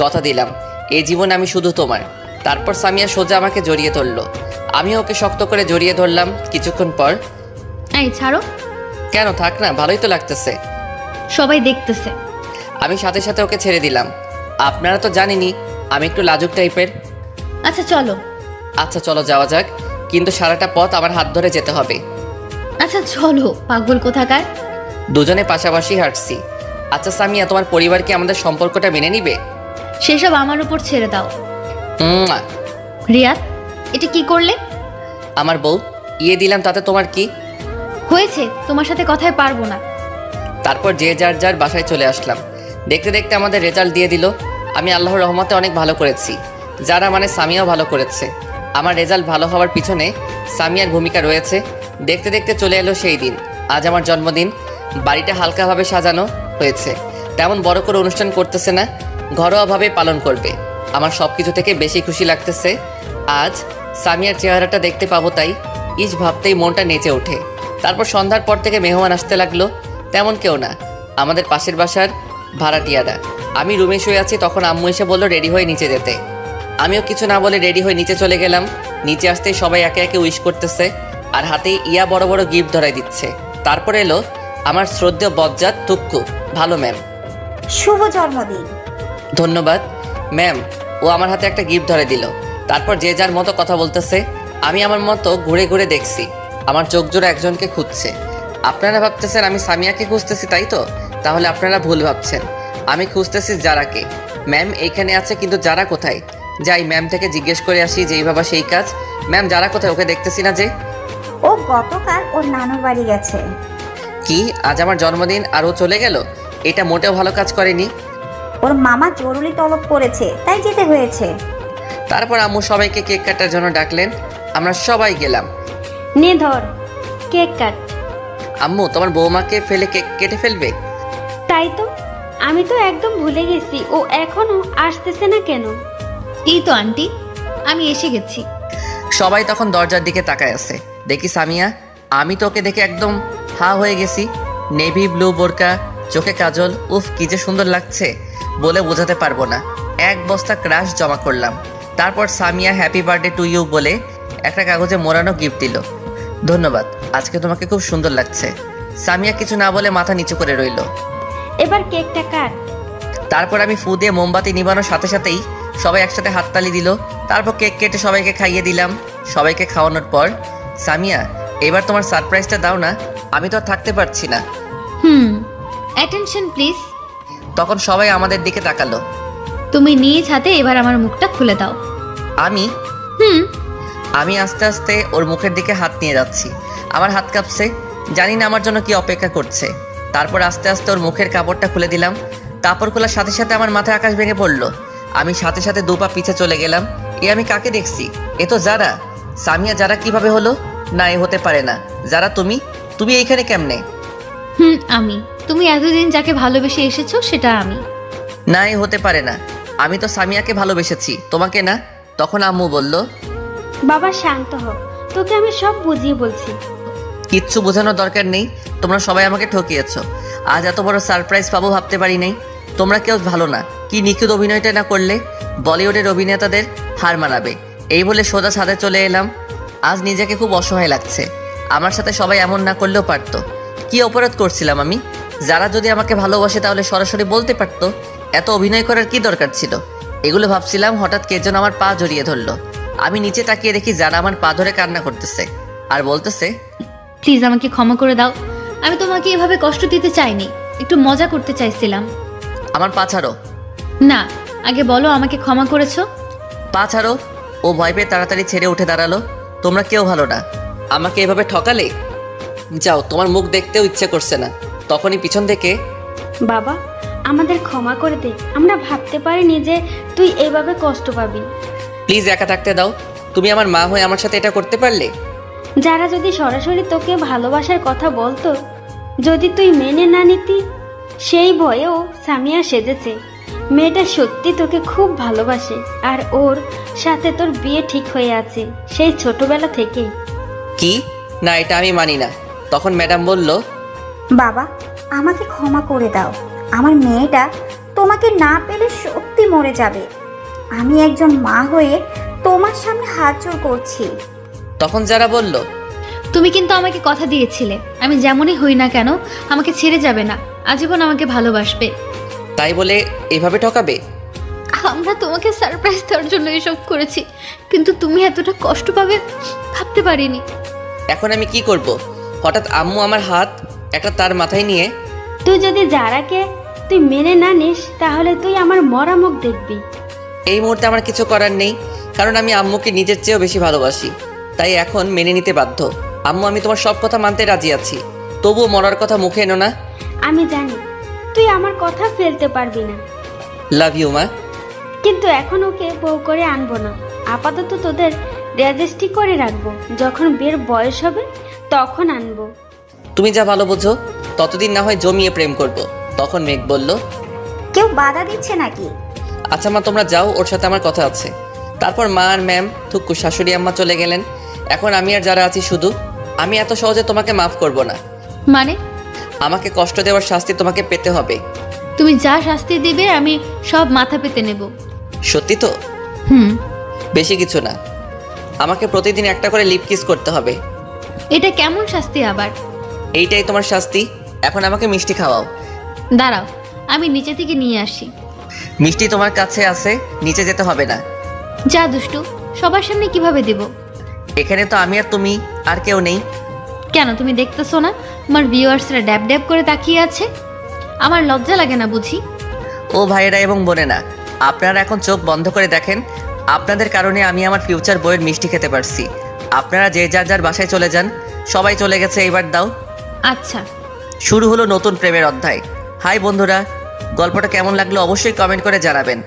কথা দিলাম, এই জীবন আমি শুধু তোমার। তারপর সামিয়া সোজা আমাকে জড়িয়ে ধরলো, আমি ওকে শক্ত করে জড়িয়ে ধরলাম। কিছুক্ষণ পর, এই ছাড়ো। কেন? থাক না, ভালোই তো লাগতেছে। সবাই দেখতেছে। আমি সাথে সাথে ওকে ছেড়ে দিলাম। আপনারা তো জানেনই আমি একটু লাজুক টাইপের। আচ্ছা চলো। আচ্ছা চলো, যাওয়া যাক, কিন্তু সারাটা পথ আমার হাত ধরে যেতে হবে। আচ্ছা চলো, পাগল কোথাকার। দুজনে পাশাপাশি হাঁটছি। আচ্ছা সামিয়া, তোমার পরিবার কি আমাদের সম্পর্কটা মেনে নিবে? সেসব আমার উপর ছেড়ে দাও। মুয়া। রিয়াদ, এটা কি করলে? আমার বউ, ইয়ে দিলাম, তাতে তোমার কি হয়েছে? তোমার সাথে কথায় পারবো না। তারপর যে যার যার বাসায় চলে আসলাম। দেখতে দেখতে আমাদের রেজাল্ট দিয়ে দিল। আমি আল্লাহর রহমতে অনেক ভালো করেছি, যারা মানে সামিয়াও ভালো করেছে। আমার রেজাল্ট ভালো হওয়ার পিছনে সামিয়ার ভূমিকা রয়েছে। দেখতে দেখতে চলে এলো সেই দিন। আজ আমার জন্মদিন। বাড়িটা হালকাভাবে সাজানো হয়েছে, তেমন বড় করে অনুষ্ঠান করতেছে না, ঘরোয়াভাবে পালন করবে। আমার সব কিছু থেকে বেশি খুশি লাগতেছে আজ সামিয়ার চেহারাটা দেখতে পাবো, তাই ইস ভাবতেই মনটা নেচে ওঠে। তারপর সন্ধ্যার পর থেকে মেহমান আসতে লাগলো। তেমন কেউ না, আমাদের পাশের বাসার ভাড়াটিয়ারা। আমি রুমে শুয়ে আছি, তখন আম্মু এসে বললো রেডি হয়ে নিচে যেতে। আমিও কিছু না বলে রেডি হয়ে নিচে চলে গেলাম। নিচে আসতেই সবাই একে একে উইশ করতেছে, আর হাতেই ইয়া বড় বড় গিফট ধরাই দিচ্ছে। তারপর এলো আমার শ্রদ্ধেয় বজ্জাত তুক্কু। ভালো ম্যাম। শুভ জন্মদিন। ধন্যবাদ ম্যাম। ও আমার হাতে একটা গিফট ধরে দিল। তারপর যে যার মতো কথা বলতেছে। আমি আমার মতো ঘুরে ঘুরে দেখছি, আমার চোখ জোড়া একজনকে খুঁজছে। আপনারা ভাবতেছেন আমি সামিয়াকে খুঁজতেছি, তাই তো? তাহলে আপনারা ভুল ভাবছেন, আমি খুঁজতেছি যারাকে। ম্যাম এইখানে আছে, কিন্তু যারা কোথায়? যাই ম্যাম থেকে জিজ্ঞেস করে আসি, যেই ভাবা সেই কাজ। ম্যাম যারা কোথায়? ওকে দেখতেছি না যে। ও গতকাল ওর নানুর বাড়ি গেছে। কি, আজ আমার জন্মদিন আর ও চলে গেল? এটা মোটেও ভালো কাজ করেনি। ওর মামা জরুরি তলব করেছে, তাই যেতে হয়েছে। তারপর আম্মু সবাইকে কেক কাটার জন্য ডাকলেন। আমরা সবাই গেলাম। নে ধর, কেক কাট। আম্মু, তোমার বৌমাকে ফেলে কেক কেটে ফেলবে? তাই তো, আমি তো একদম ভুলে গেছি ও এখনো আসতেছে না কেন। এই তো আন্টি, আমি এসে গেছি। সবাই তখন দরজার দিকে তাকায় আছে। দেখি সামিয়া। আমি তো ওকে দেখে একদম হা হয়ে গেছি। নেভি ব্লু বোরকা, চোখে কাজল, উফ কি যে সুন্দর লাগছে, বলে বোঝাতে পারবো না। এক বস্তা ক্রাশ জমা করলাম। তারপর Samia happy birthday to you বলে একটা কাগজে মোড়ানো গিফট দিল। ধন্যবাদ, আজকে তোমাকে খুব সুন্দর লাগছে। সামিয়া কিছু না বলে মাথা নিচু করে রইল। এবার কেকটা কাট। তারপর আমি ফু দিয়ে মোমবাতি নিবানোর সাথে সাথেই সবাই একসাথে হাততালি দিল। তারপর কেক কেটে সবাইকে খাইয়ে দিলাম। সবাইকে খাওয়ানোর পর, সামিয়া এবার তোমার সারপ্রাইজটা দাও না, আমি তো আর থাকতে পারছি না। Attention please. তখন সবাই আমাদের দিকে তাকালো। তুমি নিজ হাতে এবার আমার মুখটা খুলে দাও। আমি আস্তে আস্তে ওর মুখের দিকে হাত নিয়ে যাচ্ছি। আমার হাত কাঁপছে, জানি না আমার জন্য কি অপেক্ষা করছে। তারপর আস্তে আস্তে ওর মুখের কাপড়টা খুলে দিলাম। কাপড় খোলার সাথে সাথে আমার মাথায় আকাশ ভেঙে পড়লো। আমি সাথে সাথে 2 পা পিছে চলে গেলাম। আমি কাকে দেখছি? এ তো যারা। সামিয়া, যারা কিভাবে হলো? না, এ হতে পারে না। যারা, তুমি এইখানে কেমনে? আমি। তুমি এতদিন যাকে ভালোবেসে এসেছো সেটা আমি। না, এ হতে পারে না। আমি তো সামিয়াকে ভালোবেসেছি, তোমাকে না। তখন আম্মু বলল, বাবা শান্ত হ, তোকে আমি সব বুঝিয়ে বলছি। কিচ্ছু বোঝানোর দরকার নেই, তোমরা সবাই আমাকে ঠকিয়েছ। আজ এত বড় সারপ্রাইজ পাবো ভাবতে পারি নাই। তোমরা কেউ ভালো না। কি নিখুঁত অভিনয়টা না করলে বলিউডের অভিনেতাদের হার মানাবে। এই বলে সোজা ছাদে চলে এলাম। আজ নিজেকে খুব অসহায় লাগছে। আমার সাথে সবাই এমন না করলেও পারতো। কি অপরাধ করছিলাম আমি? যারা যদি আমাকে ভালোবাসে তাহলে সরাসরি বলতে পারতো। এত অভিনয় করার কি দরকার ছিল? এগুলো ভাবছিলাম, হঠাৎ কে যেন আমার পা জড়িয়ে ধরলো। আমি নিচে তাকিয়ে দেখি যারা আমার পা ধরে কান্না করতেছে আর বলতেছে, প্লিজ আমাকে ক্ষমা করে দাও, আমি তোমাকে এভাবে কষ্ট দিতে চাইনি, একটু মজা করতে চাইছিলাম। আমার পা ছাড়ো। না, আগে বলো আমাকে ক্ষমা করেছো। পা ছাড়ো। ও ভয় পেয়ে তাড়াতাড়ি ছেড়ে উঠে দাঁড়ালো। তোমরা কেউ ভালো না, আমাকে এভাবে ঠকালে। যাও, তোমার মুখ দেখতেও ইচ্ছে করছে না। তখনই পিছন থেকে, বাবা আমাদের ক্ষমা করে দে, আমরা ভাবতে পারিনি যে তুই এভাবে কষ্ট পাবি। প্লিজ একা থাকতে দাও। তুমি আমার মা হয়ে আমার সাথে এটা করতে পারলে? যারা যদি সরাসরি তোকে ভালোবাসার কথা বলতো, যদি তুই মেনে না নিতি, সেই ভয়েও সামিয়া সেজেছে। মেয়েটা সত্যি তোকে খুব ভালোবাসে আর ওর সাথে তোর বিয়ে ঠিক হয়ে আছে সেই ছোটবেলা থেকেই। কি না, এটা আমি মানি না। তখন ম্যাডাম বলল, বাবা আমাকে ক্ষমা করে দাও, আমার মেয়েটা তোমাকে না পেলে সত্যি মরে যাবে। আমি একজন মা হয়ে তোমার সামনে হাত জোড় করছি। তখন যারা বলল, তুমি কিন্তু আমাকে কথা দিয়েছিলে আমি যেমনই হই না কেন আমাকে ছেড়ে যাবে না, আজীবন আমাকে ভালোবাসবে। তাই বলে এভাবে ঠকাবে? আমরা তোমাকে সারপ্রাইজ দেওয়ার জন্য এসব করেছি, কিন্তু তুমি এতটা কষ্ট পাবে ভাবতে পারিনি। এখন আমি কি করব? হঠাৎ আম্মু আমার হাত একটা তার মাথায় নিয়ে, তুই যদি যারাকে তুই মেনে না নিস তাহলে তুই আমার মরা মুখ দেখবি। এই মুহূর্তে আমার কিছু করার নেই, কারণ আমি আম্মুকে নিজের চেয়েও বেশি ভালোবাসি। তাই এখন মেনে নিতে বাধ্য। আম্মু, আমি তোমার সব কথা মানতে রাজি আছি, তবুও মরার কথা মুখে এনো না। আমি জানি তুই আমার কথা ফেলতে পারবি না, লাভ ইউ মা। কিন্তু এখন ওকে বউ করে আনবো না। আপাতত তোদের রেজিস্ট্রি করে রাখবো, যখন বিয়ের বয়স হবে তখন আনবো। তুমি যা ভালো বোঝো, ততদিন না হয় জমিয়ে প্রেম করব। তখন মেঘ বলল, কেউ বাধা দিচ্ছে নাকি? আচ্ছা মা, তোমরা যাও, ওর সাথে আমার কথা আছে। তারপর মা আর ম্যাম, থুক্কু শাশুড়ি আম্মা চলে গেলেন। এখন আমি আর যারা আছি শুধু। আমি এত সহজে তোমাকে মাফ করব না। মানে? আমাকে কষ্ট দেওয়ার শাস্তি তোমাকে পেতে হবে। তুমি যা শাস্তি দিবে আমি সব মাথা পেতে নেব। সত্যি তো? বেশি কিছু না, আমাকে প্রতিদিন একটা করে লিপ কিস করতে হবে। এটা কেমন শাস্তি আবার? এইটাই তোমার শাস্তি। এখন আমাকে মিষ্টি খাওয়াও। দাঁড়াও, আমি নিচে থেকে নিয়ে আসি। মিষ্টি তোমার কাছে আছে, নিচে যেতে হবে না। যা দুষ্টু, সবার সামনে কিভাবে দেব? এখানে তো আমি আর তুমি, আর কেউ নেই। কেন তুমি দেখতেছো না আমার ভিউয়ার্সরা ড্যাব ড্যাব করে তাকিয়ে আছে? আমার লজ্জা লাগে না বুঝি? ও ভাইয়েরা এবং বোনেরা, আপনারা এখন চোখ বন্ধ করে দেখেন। আপনাদের কারণে আমি আমার ফিউচার বইয়ের মিষ্টি খেতে পারছি। আপনারা যে যার যার বাসায় চলে যান। সবাই চলে গেছে, এইবার দাও। আচ্ছা। শুরু হলো নতুন প্রেমের অধ্যায়। হাই বন্ধুরা, গল্পটা কেমন লাগলো অবশ্যই কমেন্ট করে জানাবেন।